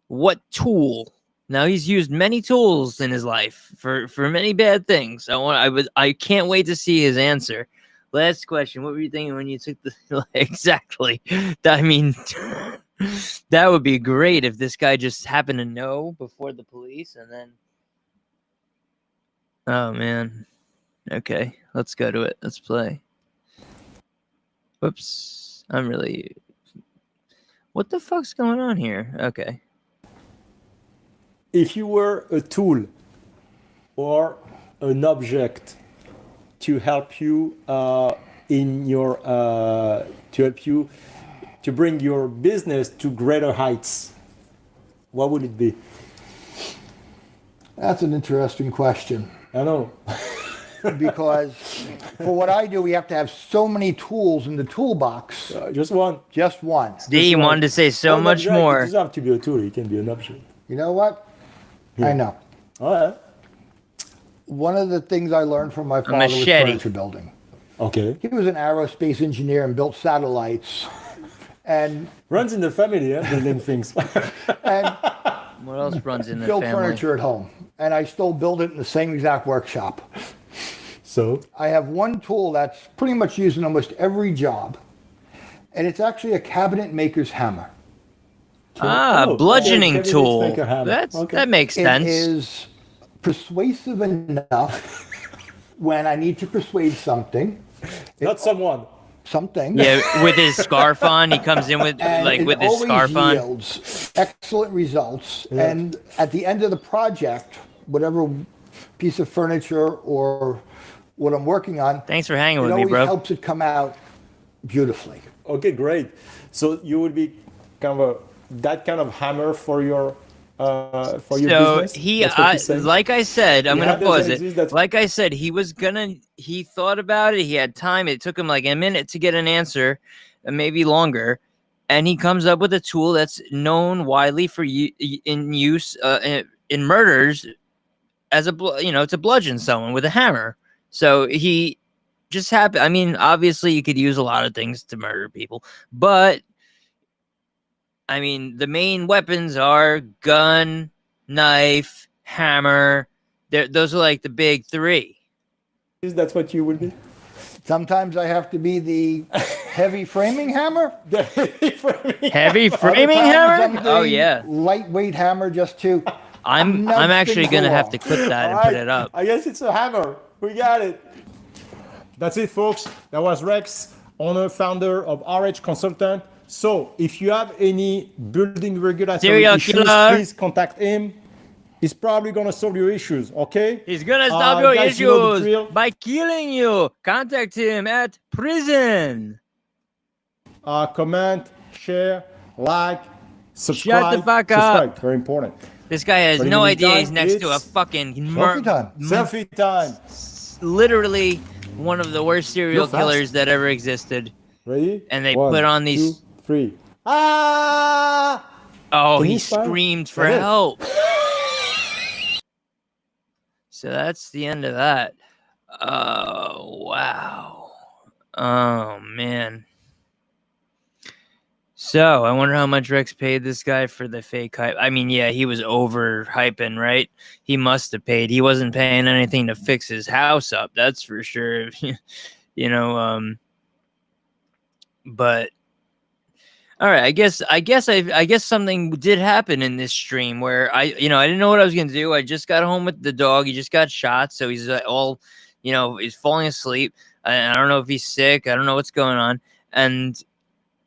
What tool? Now he's used many tools in his life for many bad things. I can't wait to see his answer. Last question. What were you thinking when you took the exactly? I mean, that would be great if this guy just happened to know before the police, and then. Oh man. Okay, let's go to it. Let's play. Whoops. What the fuck's going on here? Okay. If you were a tool or an object to help you in your to help you to bring your business to greater heights, what would it be? That's an interesting question. I know. Because for what I do, we have to have so many tools in the toolbox. Just one. Just one. D one. wanted to say so One much object. It more. doesn't have to be a tool. It can be an object. You know what? I know. All right. One of the things I learned from my father was machete. furniture building. Okay. He was an aerospace engineer and built satellites. And Runs in the family, yeah, building things. and What else runs in the built family? furniture at home. And I still build it in the same exact workshop. So I have one tool that's pretty much used in almost every job. And it's actually a cabinet maker's hammer. Oh, Bludgeoning okay, tool. cabinet maker hammer. Okay. That makes It sense. is persuasive enough when I need to persuade something. not someone. Something. Yeah, with his scarf on, he comes in with And like it with his always scarf on. yields excellent results. Yeah. And at the end of the project, whatever piece of furniture or what I'm working on, Thanks for hanging it with me, always bro. helps it come out beautifully. Okay, great. So you would be kind of that kind of hammer for your So business. he, That's what you're saying? like I said, I'm Yeah, gonna that pause doesn't it. exist, that's- Like I said, he thought about it. He had time. It took him like a minute to get an answer, maybe longer, and he comes up with a tool that's known widely for in use in murders as to bludgeon someone with a hammer. So he just happened. I mean, obviously, you could use a lot of things to murder people, but I mean, the main weapons are gun, knife, hammer. Those are like the big three. That's what you would be. Sometimes I have to be the heavy framing hammer. Heavy Other framing times hammer? I'm Oh the yeah. lightweight hammer just to. I'm nothing actually gonna have to cool. clip that and All put right, it up. I guess it's a hammer. We got it. That's it, folks. That was Rex, owner, founder of RH Consultant. So if you have any building regulatory Serial issues, killer. please contact him. He's probably gonna solve your issues. Okay? He's gonna stop Uh, your guys, you know the issues drill. by killing you. Contact him at prison. Comment, share, like, subscribe. fuck up. Subscribe. Very important. This guy has But in no the idea he's meantime, next to a it's fucking Selfie time. Selfie time. literally one of the worst serial You're fast. killers that ever existed. Ready? And they 1, put on these- 2, 3. Ah! Oh, Can he you smile? screamed for That is. help. So that's the end of that. Oh, wow. Oh, man. So I wonder how much Rex paid this guy for the fake hype. I mean, yeah, he was over hyping, right? He must have paid. He wasn't paying anything to fix his house up. That's for sure. But All right, I guess something did happen in this stream where I didn't know what I was gonna do. I just got home with the dog. He just got shot, so he's all, he's falling asleep. I don't know if he's sick. I don't know what's going on. And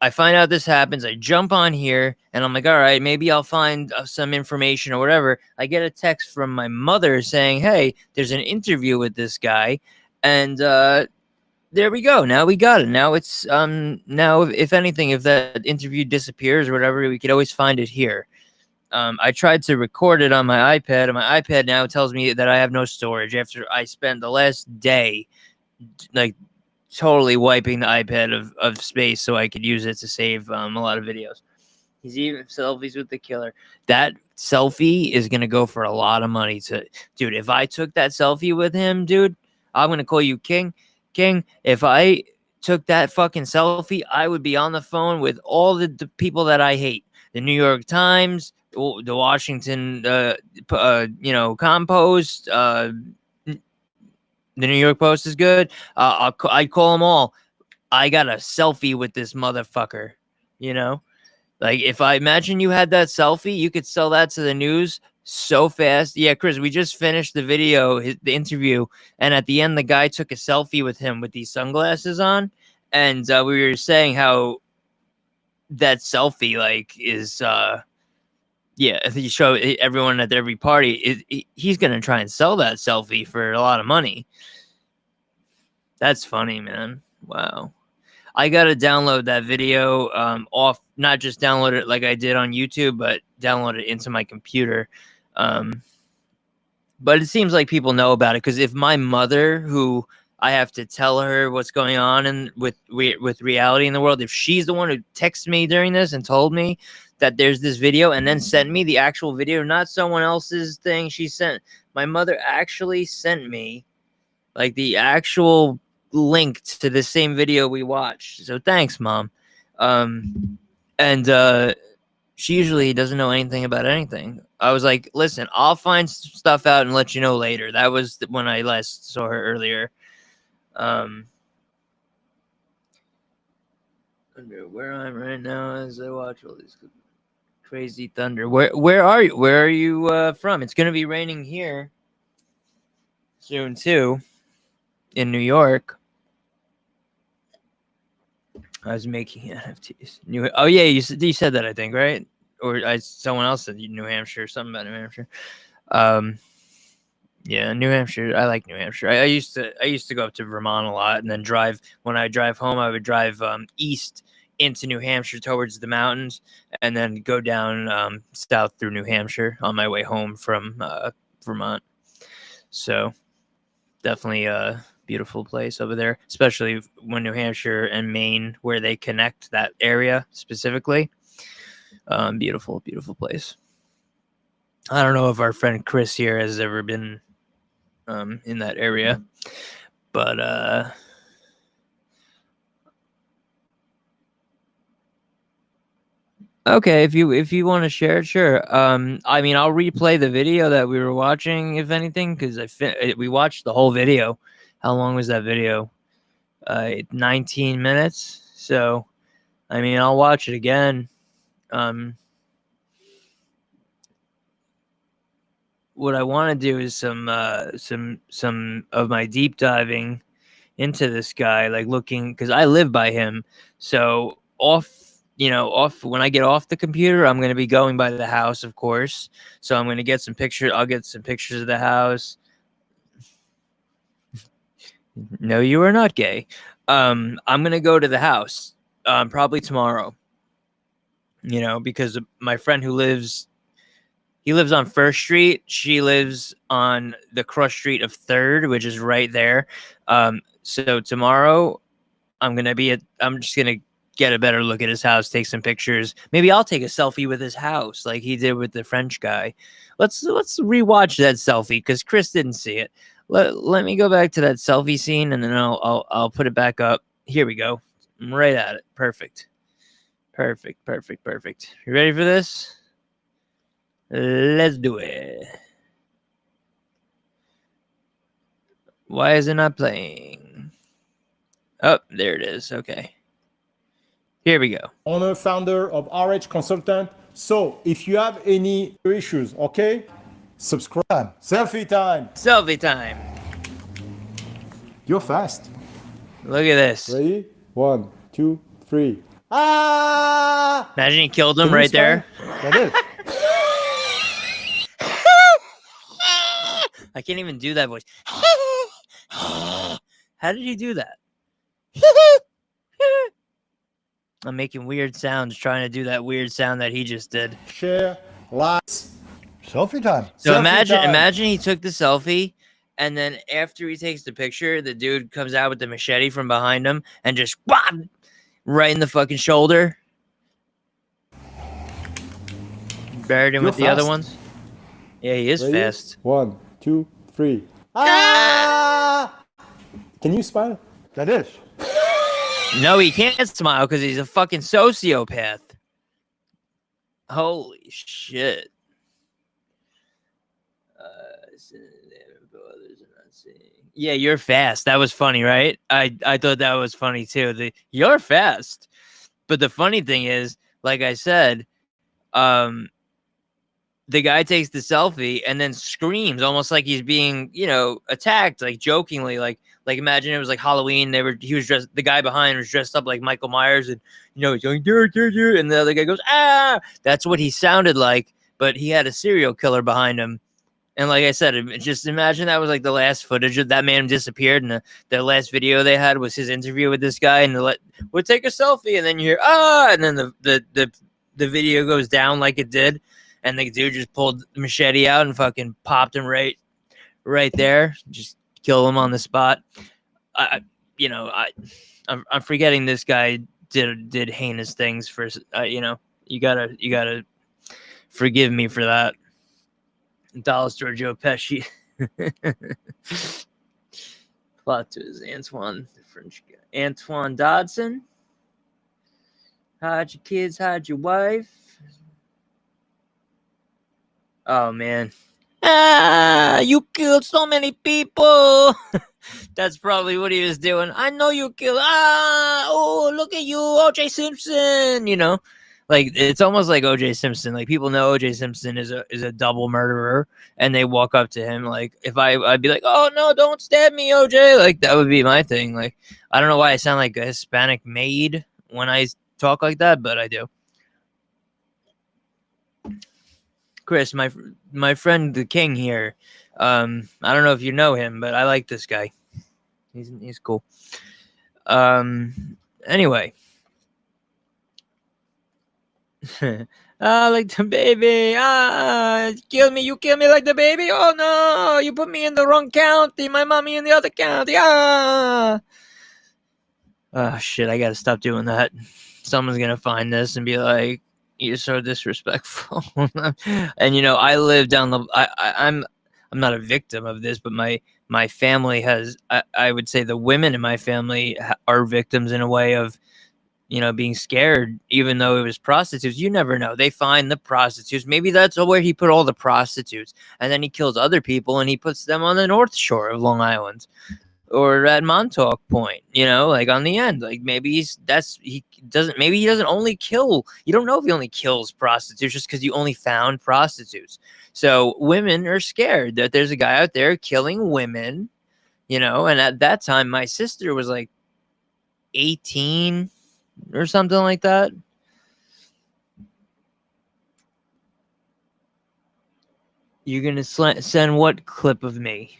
I find out this happens. I jump on here, and I'm like, all right, maybe I'll find some information or whatever. I get a text from my mother saying, hey, there's an interview with this guy, and there we go. Now we got it. Now it's now if anything, if that interview disappears or whatever, we could always find it here. I tried to record it on my iPad, and my iPad now tells me that I have no storage after I spent the last day like totally wiping the iPad of space so I could use it to save a lot of videos. He's even selfies with the killer. That selfie is gonna go for a lot of money. Dude, if I took that selfie with him, dude, I'm gonna call you King. King, if I took that fucking selfie, I would be on the phone with all the people that I hate. The New York Times, the Washington, Compost, the New York Post is good. I'd call them all. I got a selfie with this motherfucker, Like, if I imagine you had that selfie, you could sell that to the news so fast. Yeah, Chris, we just finished the video, the interview, and at the end, the guy took a selfie with him with these sunglasses on, and we were saying how that selfie, like, is, you show everyone at every party, he's going to try and sell that selfie for a lot of money. That's funny, man. Wow. I got to download that video off, not just download it like I did on YouTube, but download it into my computer. But it seems like people know about it, because if my mother, who I have to tell her what's going on and with reality in the world, if she's the one who texted me during this and told me that there's this video and then sent me the actual video, not someone else's thing, my mother actually sent me like the actual link to the same video we watched. So thanks, Mom. And she usually doesn't know anything about anything. I was like, listen, I'll find stuff out and let you know later. That was when I last saw her earlier. Where I'm right now as I watch all these crazy thunder. Where are you? Where are you from? It's gonna be raining here soon too, in New York. I was making NFTs. Oh yeah, you said that, I think, right? Or someone else said New Hampshire, something about New Hampshire. Yeah, New Hampshire. I like New Hampshire. I used to go up to Vermont a lot, and then when I drive home, I would drive east into New Hampshire towards the mountains, and then go down south through New Hampshire on my way home from Vermont. So definitely beautiful place over there, especially when New Hampshire and Maine, where they connect, that area specifically. Beautiful place. I don't know if our friend Chris here has ever been in that area, but okay, if you want to share it, sure. I mean, I'll replay the video that we were watching, if anything, because we watched the whole video. How long was that video? 19 minutes. So, I mean, I'll watch it again. What I want to do is some of my deep diving into this guy, like looking, because I live by him. So off when I get off the computer, I'm going to be going by the house, of course. So I'm going to get some pictures. I'll get some pictures of the house. No, you are not gay. I'm going to go to the house probably tomorrow, because my friend he lives on First Street. She lives on the cross street of Third, which is right there. So tomorrow I'm just going to get a better look at his house, take some pictures. Maybe I'll take a selfie with his house like he did with the French guy. Let's rewatch that selfie, because Chris didn't see it. Let me go back to that selfie scene, and then I'll put it back up. Here we go. I'm right at it. Perfect. You ready for this? Let's do it. Why is it not playing? Oh, there it is. Okay. Here we go. Owner, founder of RH Consultant. So if you have any issues, okay, subscribe. Selfie time. Selfie time. You're fast. Look at this. Ready? 1, 2, 3. Ah! Imagine he killed him Can you right there. That is. I can't even do that voice. How did he do that? I'm making weird sounds trying to do that weird sound that he just did. Share, likes. Selfie time. So Selfie imagine time. imagine he took the selfie and then after he takes the picture, the dude comes out with the machete from behind him and just wham, right in the fucking shoulder. Buried him You're with the other fast. ones. Yeah, he is Ready? fast. 1, 2, 3. Ah! Can you smile? That is. No, he can't smile because he's a fucking sociopath. Holy shit. Yeah, you're fast. That was funny, right? I thought that was funny too. You're fast. But the funny thing is, like I said, the guy takes the selfie and then screams almost like he's being, attacked, like jokingly, like imagine it was like Halloween. The guy behind was dressed up like Michael Myers and, he's going, and the other guy goes, ah, that's what he sounded like, but he had a serial killer behind him. And like I said, just imagine that was like the last footage of that man disappeared. And the last video they had was his interview with this guy and we'll take a selfie. And then you hear, ah, and then the video goes down like it did. And the dude just pulled the machete out and fucking popped him right there. Just kill him on the spot. I'm forgetting this guy did heinous things for, you gotta forgive me for that. Dallas Store Joe Pesci. Plot to his Antoine, the French guy. Antoine Dodson. Hide your kids, hide your wife. Oh, man. Ah, you killed so many people. That's probably what he was doing. I know you killed. Oh, look at you, O.J. Simpson. Like it's almost like O.J. Simpson. Like people know O.J. Simpson is a double murderer, and they walk up to him. Like if I'd be like, oh no, don't stab me, O.J. Like that would be my thing. Like I don't know why I sound like a Hispanic maid when I talk like that, but I do. Chris, my friend the King here. I don't know if you know him, but I like this guy. He's cool. Anyway. Like the baby. Kill me. You kill me like the baby. Oh no, you put me in the wrong county. My mommy in the other county. Oh shit, I gotta stop doing that. Someone's gonna find this and be like, you're so disrespectful. And I live down the I'm not a victim of this, but my family has I would say the women in my family are victims in a way of being scared, even though it was prostitutes. You never know. They find the prostitutes. Maybe that's where he put all the prostitutes, and then he kills other people and he puts them on the North Shore of Long Island or at Montauk Point, like on the end. Like maybe he doesn't only kill. You don't know if he only kills prostitutes just because you only found prostitutes. So women are scared that there's a guy out there killing women, and at that time my sister was like 18 or something like that. You're going to send what clip of me?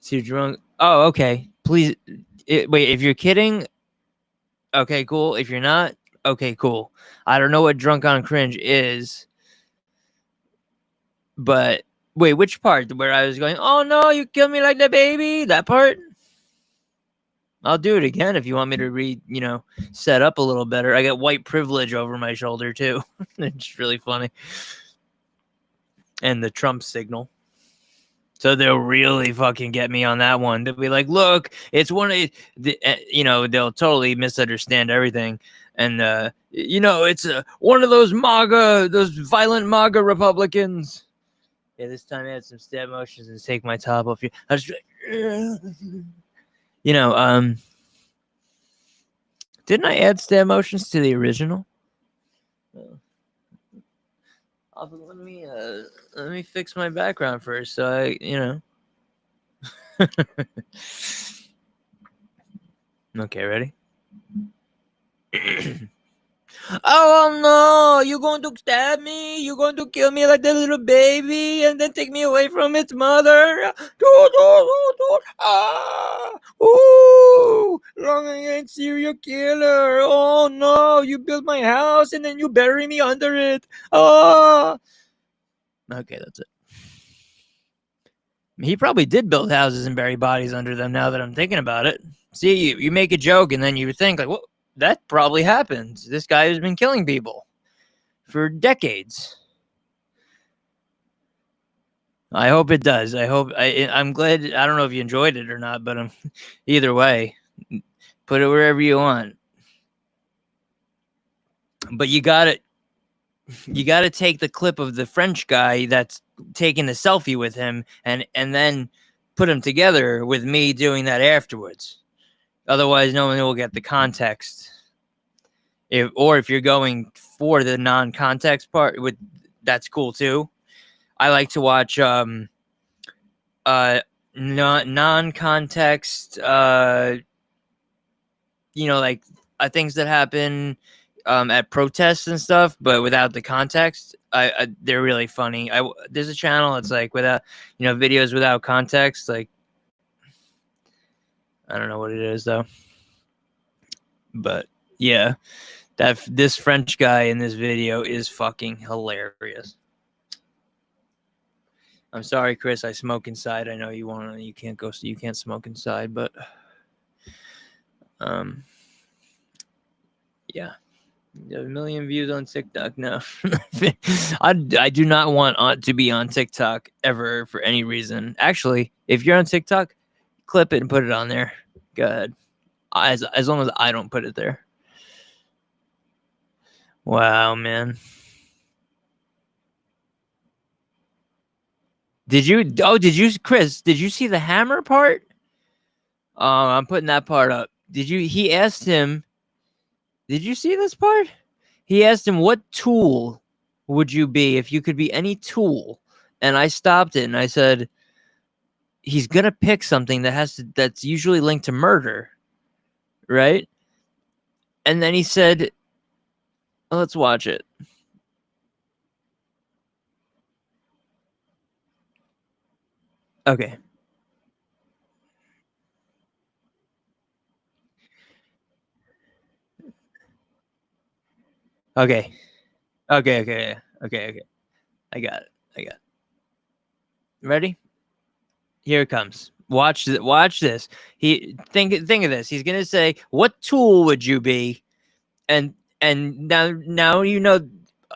So you're drunk. Oh, okay. Please. Wait, if you're kidding, okay, cool. If you're not, okay, cool. I don't know what Drunk on Cringe is, but wait, which part? Where I was going, oh no, you killed me like the baby? That part? I'll do it again if you want me to set up a little better. I got white privilege over my shoulder too. It's really funny. And the Trump signal. So they'll really fucking get me on that one. They'll be like, look, it's one of they'll totally misunderstand everything. And it's one of those violent MAGA Republicans. Yeah, this time I had some stab motions and take my top off. I was like, Didn't I add stab motions to the original? Let me fix my background first, so Okay, ready? Oh no! You're going to stab me? You're going to kill me like that little baby and then take me away from its mother? Ah! Ooh! Long-haired serial killer! Oh no! You built my house and then you bury me under it! Oh! Okay, that's it. He probably did build houses and bury bodies under them now that I'm thinking about it. See, you make a joke and then you think, like, well, that probably happens. This guy has been killing people for decades. I hope it does. I'm glad. I don't know if you enjoyed it or not, but either way, put it wherever you want. But you gotta take the clip of the French guy that's taking the selfie with him and then put them together with me doing that afterwards. Otherwise, no one will get the context. If you're going for the non-context part, that's cool too. I like to watch non-context, like things that happen at protests and stuff, but without the context. They're really funny. There's a channel that's like without videos without context. Like I don't know what it is though, but yeah, this French guy in this video is fucking hilarious. I'm sorry, Chris. I smoke inside. I know you can't smoke inside, but yeah. A million views on TikTok. No, I do not want to be on TikTok ever for any reason. Actually, if you're on TikTok, clip it and put it on there. Go ahead. As long as I don't put it there. Wow, man. Chris, did you see the hammer part? I'm putting that part up. He asked him, did you see this part? He asked him, what tool would you be if you could be any tool? And I stopped it and I said, he's going to pick something that's usually linked to murder. Right? And then he said, let's watch it. Okay. Okay. I got it. Ready? Here it comes. Watch this. Think of this. He's gonna say, "What tool would you be?" And now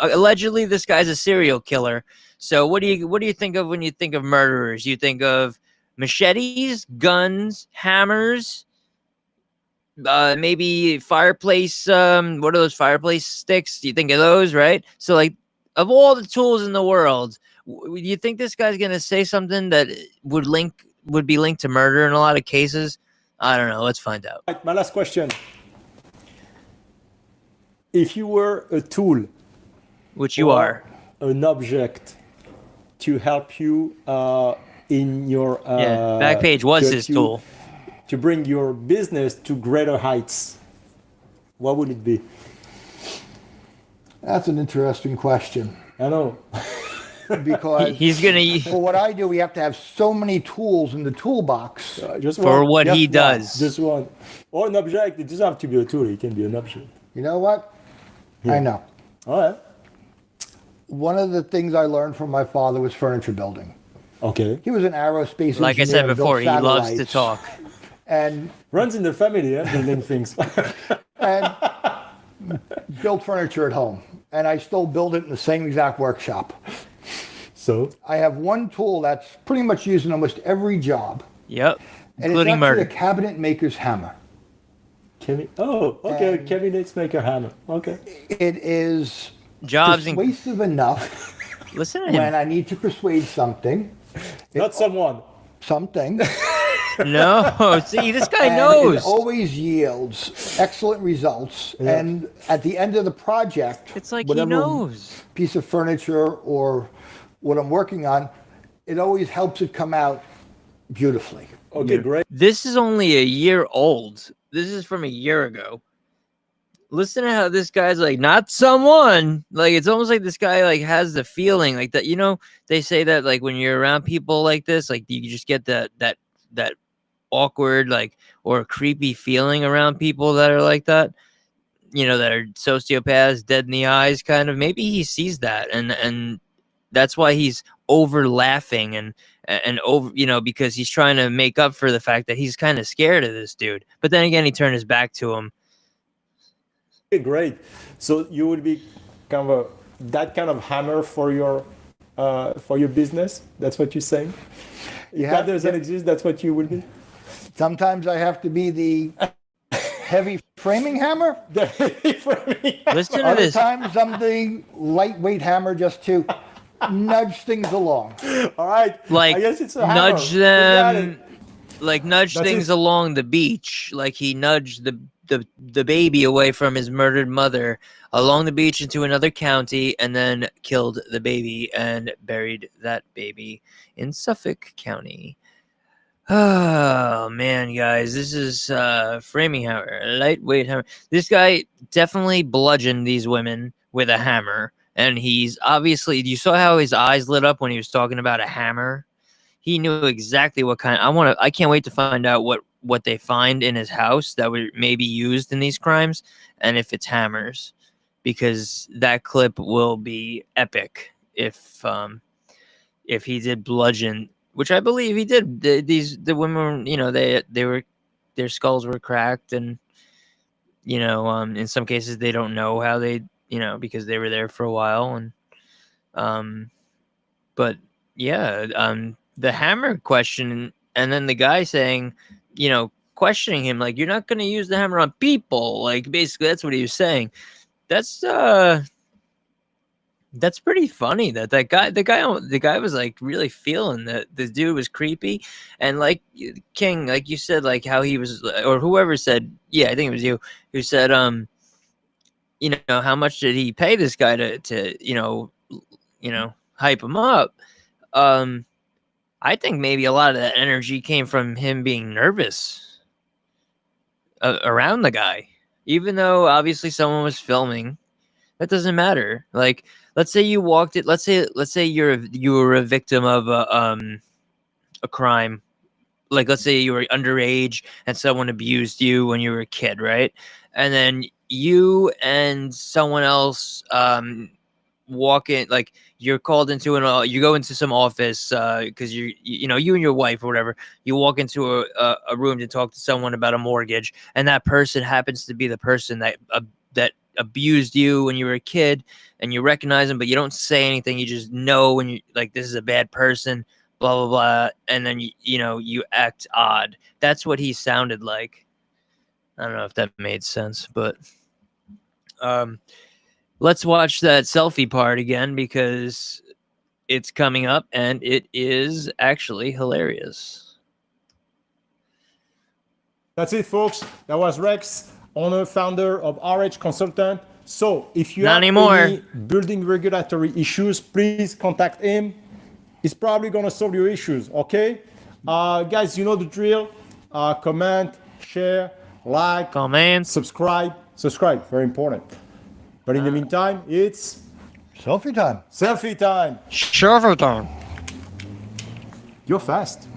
allegedly this guy's a serial killer. So what do you think of when you think of murderers? You think of machetes, guns, hammers, maybe fireplace. What are those fireplace sticks? Do you think of those, right? So, like, of all the tools in the world, do you think this guy's gonna say something that would be linked to murder in a lot of cases? I don't know. Let's find out. My last question: if you were a tool, which you are, an object to help you in your back page was his tool. To bring your business to greater heights, what would it be? That's an interesting question. I know. Because he's gonna. For what I do, we have to have so many tools in the toolbox. Just for one. What he does. Just one. Or an object. It doesn't have to be a tool. It can be an object. You know what? Yeah. I know. All right. One of the things I learned from my father was furniture building. Okay. He was an aerospace engineer. Like I said before, he loves to talk. And runs in the family, building things. And built furniture at home. And I still build it in the same exact workshop. So? I have one tool that's pretty much used in almost every job. Yep. And including it's murder. a cabinet maker's hammer. Okay. Cabinet maker hammer. Okay. It is persuasive enough. Listen to him. When I need to persuade something. Not someone. Something. No, see, this guy And knows. it always yields excellent results. Yeah. And at the end of the project, It's like he whatever knows. piece of furniture or what I'm working on, it always helps it come out beautifully. Okay, great. This is only a year old. This is from a year ago. Listen to how this guy's like, not someone. Like, it's almost like this guy like has the feeling like that. You know, they say that like when you're around people like this, like you just get that awkward like or creepy feeling around people that are like that. You know, that are sociopaths, dead in the eyes, kind of. Maybe he sees that, and that's why he's over laughing and over, you know, because he's trying to make up for the fact that he's kind of scared of this dude. But then again, he turned his back to him. Okay, great. So you would be kind of that kind of hammer for your business. That's what you're saying. If have that to doesn't get- exist, that's what you would be. Sometimes I have to be the heavy framing hammer. Listen to Other this. times I'm the lightweight hammer just to nudge things along. All right. Like I guess it's a hammer. nudge We got them, it. like nudge That's things it. along the beach. Like he nudged the baby away from his murdered mother along the beach into another county, and then killed the baby and buried that baby in Suffolk County. Oh man, guys, this is framing hammer, lightweight hammer. This guy definitely bludgeoned these women with a hammer, and he's obviously, you saw how his eyes lit up when he was talking about a hammer. He knew exactly what kind. I can't wait to find out what they find in his house that would maybe used in these crimes, and if it's hammers, because that clip will be epic if he did bludgeon, which I believe he did. The women, you know, they were, their skulls were cracked, and you know, in some cases they don't know how they, you know, because they were there for a while, and but yeah, the hammer question, and then the guy saying, you know, questioning him like, you're not going to use the hammer on people, like basically that's what he was saying. That's pretty funny that the guy was like really feeling that the dude was creepy, and like King, like you said, like how he was, or whoever said, yeah, I think it was you who said, you know, how much did he pay this guy to you know hype him up? I think maybe a lot of that energy came from him being nervous around the guy, even though obviously someone was filming. That doesn't matter. Like, let's say you walked it. Let's say you were a victim of a crime. Like, let's say you were underage and someone abused you when you were a kid, right? And then you and someone else walk in, like you're called into you go into some office because you and your wife or whatever, you walk into a room to talk to someone about a mortgage, and that person happens to be the person that abused you when you were a kid, and you recognize them, but you don't say anything. You just know when you like, this is a bad person, blah blah blah, and then you act odd. That's what he sounded like. I don't know if that made sense, but let's watch that selfie part again, because it's coming up and it is actually hilarious. That's it, folks. That was Rex, owner, founder of RH Consultant. So if you Not have anymore. any building regulatory issues, please contact him. He's probably going to solve your issues, okay? Guys, you know the drill. Comment, share, like, Comments. subscribe. Subscribe, very important. But in the meantime, it's Selfie time. selfie time. Sure, time. You're fast.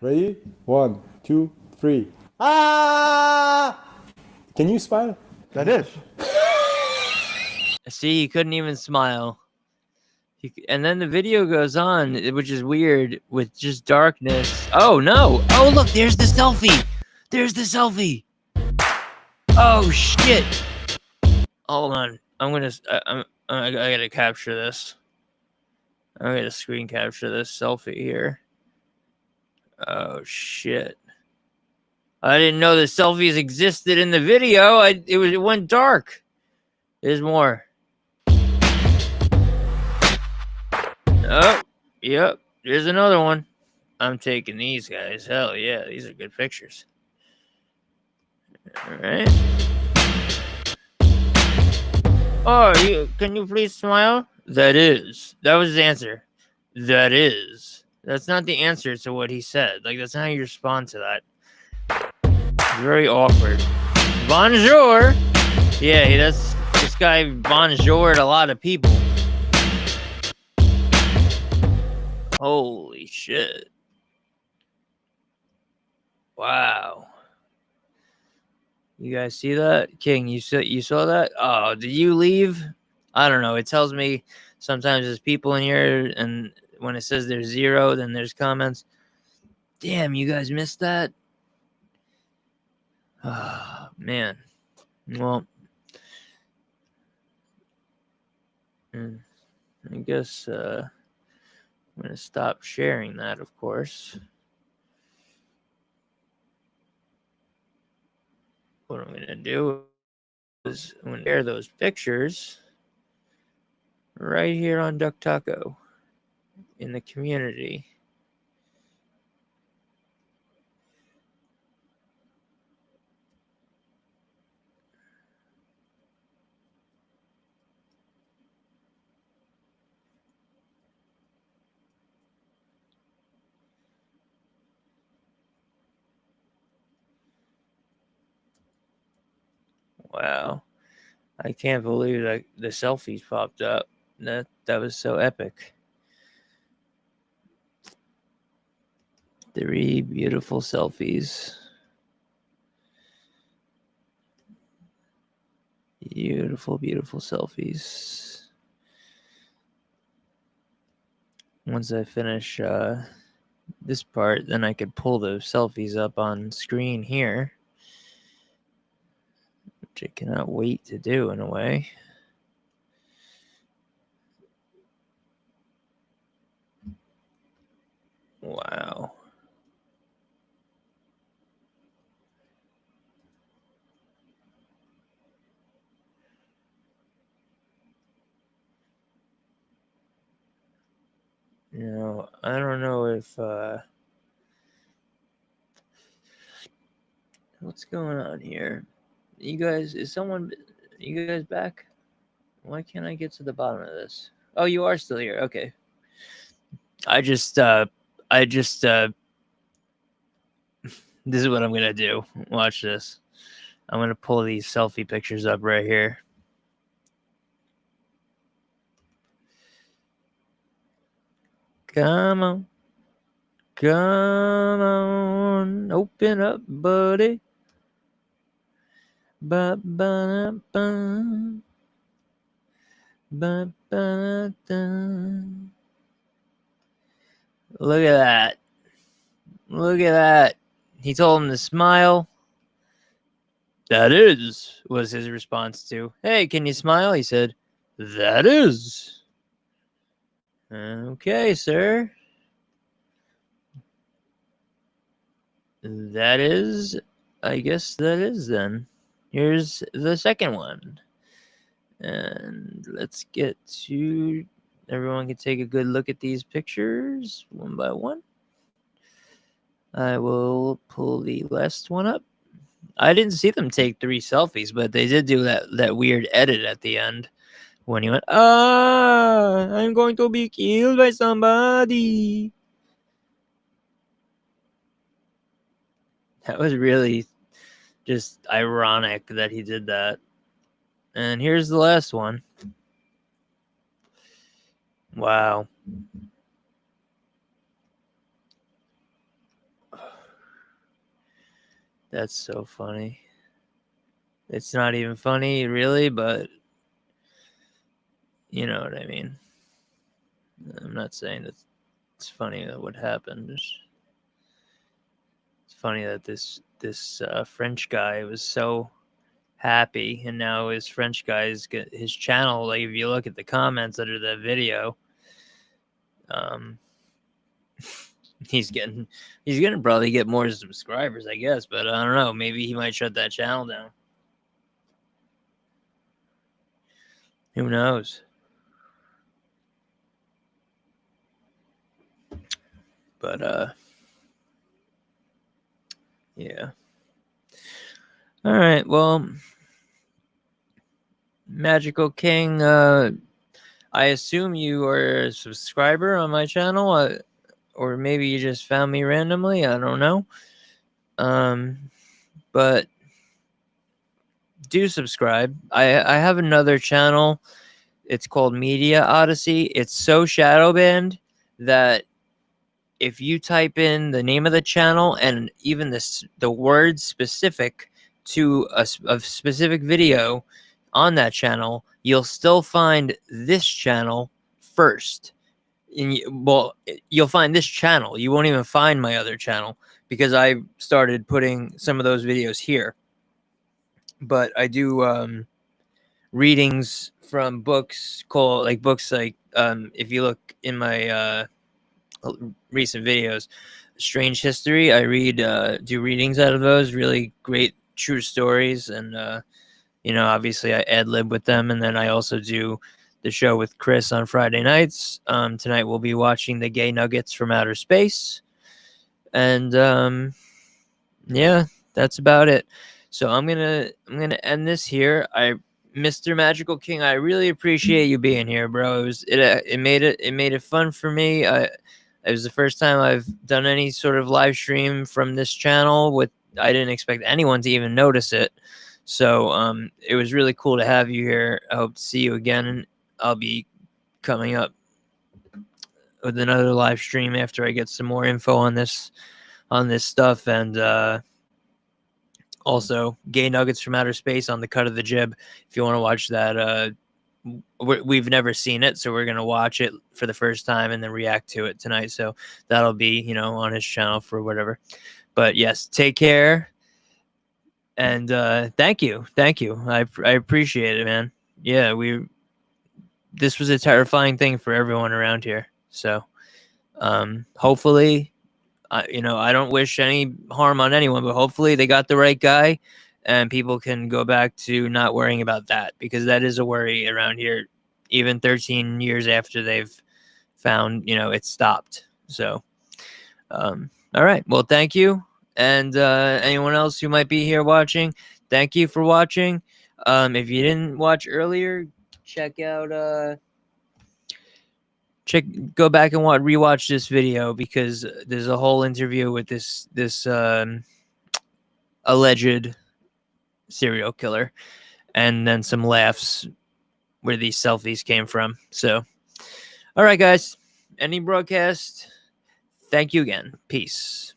Ready? 1, 2, 3. Ah! Can you smile? That is. See, he couldn't even smile. And then the video goes on, which is weird, with just darkness. Oh no! Oh look, there's the selfie. There's the selfie. Oh shit! Hold on, I gotta capture this. I'm gonna screen capture this selfie here. Oh shit! I didn't know the selfies existed in the video. It went dark. There's more. Oh, yep. There's another one. I'm taking these guys. Hell yeah, these are good pictures. All right. Oh, can you please smile? That was his answer. That is. That's not the answer to what he said. Like, that's not how you respond to that. It's very awkward. Bonjour. Yeah, that's this guy bonjoured a lot of people. Holy shit. Wow. You guys see that? King, you saw that? Oh, did you leave? I don't know. It tells me sometimes there's people in here, and when it says there's 0, then there's comments. Damn, you guys missed that? Oh, man. Well, I guess I'm going to stop sharing that, of course. What I'm going to do is I'm going to share those pictures right here on Duck Taco in the community. Wow. I can't believe that the selfies popped up. That was so epic. 3 beautiful selfies. Beautiful, beautiful selfies. Once I finish this part, then I could pull those selfies up on screen here, which I cannot wait to do in a way. Wow. You know, I don't know if what's going on here. You guys, you guys back? Why can't I get to the bottom of this? Oh, you are still here. Okay. This is what I'm going to do. Watch this. I'm going to pull these selfie pictures up right here. Come on. Come on. Open up, buddy. Ba-ba-da-ba. Ba-ba-da-da. Look at that. Look at that. He told him to smile. That was his response to, hey, can you smile? He said, that is. Okay, sir. That is. I guess that is then. Here's the second one. And let's get to. Everyone can take a good look at these pictures one by one. I will pull the last one up. I didn't see them take 3 selfies, but they did do that weird edit at the end when he went, I'm going to be killed by somebody. That was really just ironic that he did that. And here's the last one. Wow. That's so funny. It's not even funny, really, but you know what I mean. I'm not saying that it's funny that what happened. It's funny that this French guy was so happy, and now his French guy's got his channel. Like, if you look at the comments under that video, he's gonna probably get more subscribers, I guess, but I don't know. Maybe he might shut that channel down. Who knows? But Yeah. All right. Well, Magical King, I assume you are a subscriber on my channel, or maybe you just found me randomly. I don't know. But do subscribe. I have another channel. It's called Media Odyssey. It's so shadow banned that if you type in the name of the channel and even the word specific to a specific video on that channel, you'll still find this channel first. Well, you'll find this channel. You won't even find my other channel because I started putting some of those videos here. But I do readings from books like if you look in my recent videos, Strange History, I read do readings out of those, really great true stories, and obviously I ad lib with them, and then I also do the show with Chris on Friday nights. Tonight we'll be watching The Gay Nuggets from Outer Space, and yeah, that's about it. So I'm gonna end this here. Mr. Magical King, I really appreciate you being here, bro. It made it fun for me. It was the first time I've done any sort of live stream from this channel. I didn't expect anyone to even notice it. So it was really cool to have you here. I hope to see you again. I'll be coming up with another live stream after I get some more info on this stuff, and also Gay Nuggets from Outer Space on the Cut of the Jib. If you want to watch that, we've never seen it, so we're gonna watch it for the first time and then react to it tonight. So that'll be on his channel for whatever. But yes, take care, and thank you. I appreciate it, man. Yeah, this was a terrifying thing for everyone around here. So hopefully, I don't wish any harm on anyone, but hopefully they got the right guy and people can go back to not worrying about that, because that is a worry around here, even 13 years after they've found, it stopped. So, all right. Well, thank you. And anyone else who might be here watching, thank you for watching. If you didn't watch earlier, check out, go back and rewatch this video, because there's a whole interview with this alleged serial killer, and then some laughs where these selfies came from. So, all right, guys, ending broadcast. Thank you again. Peace.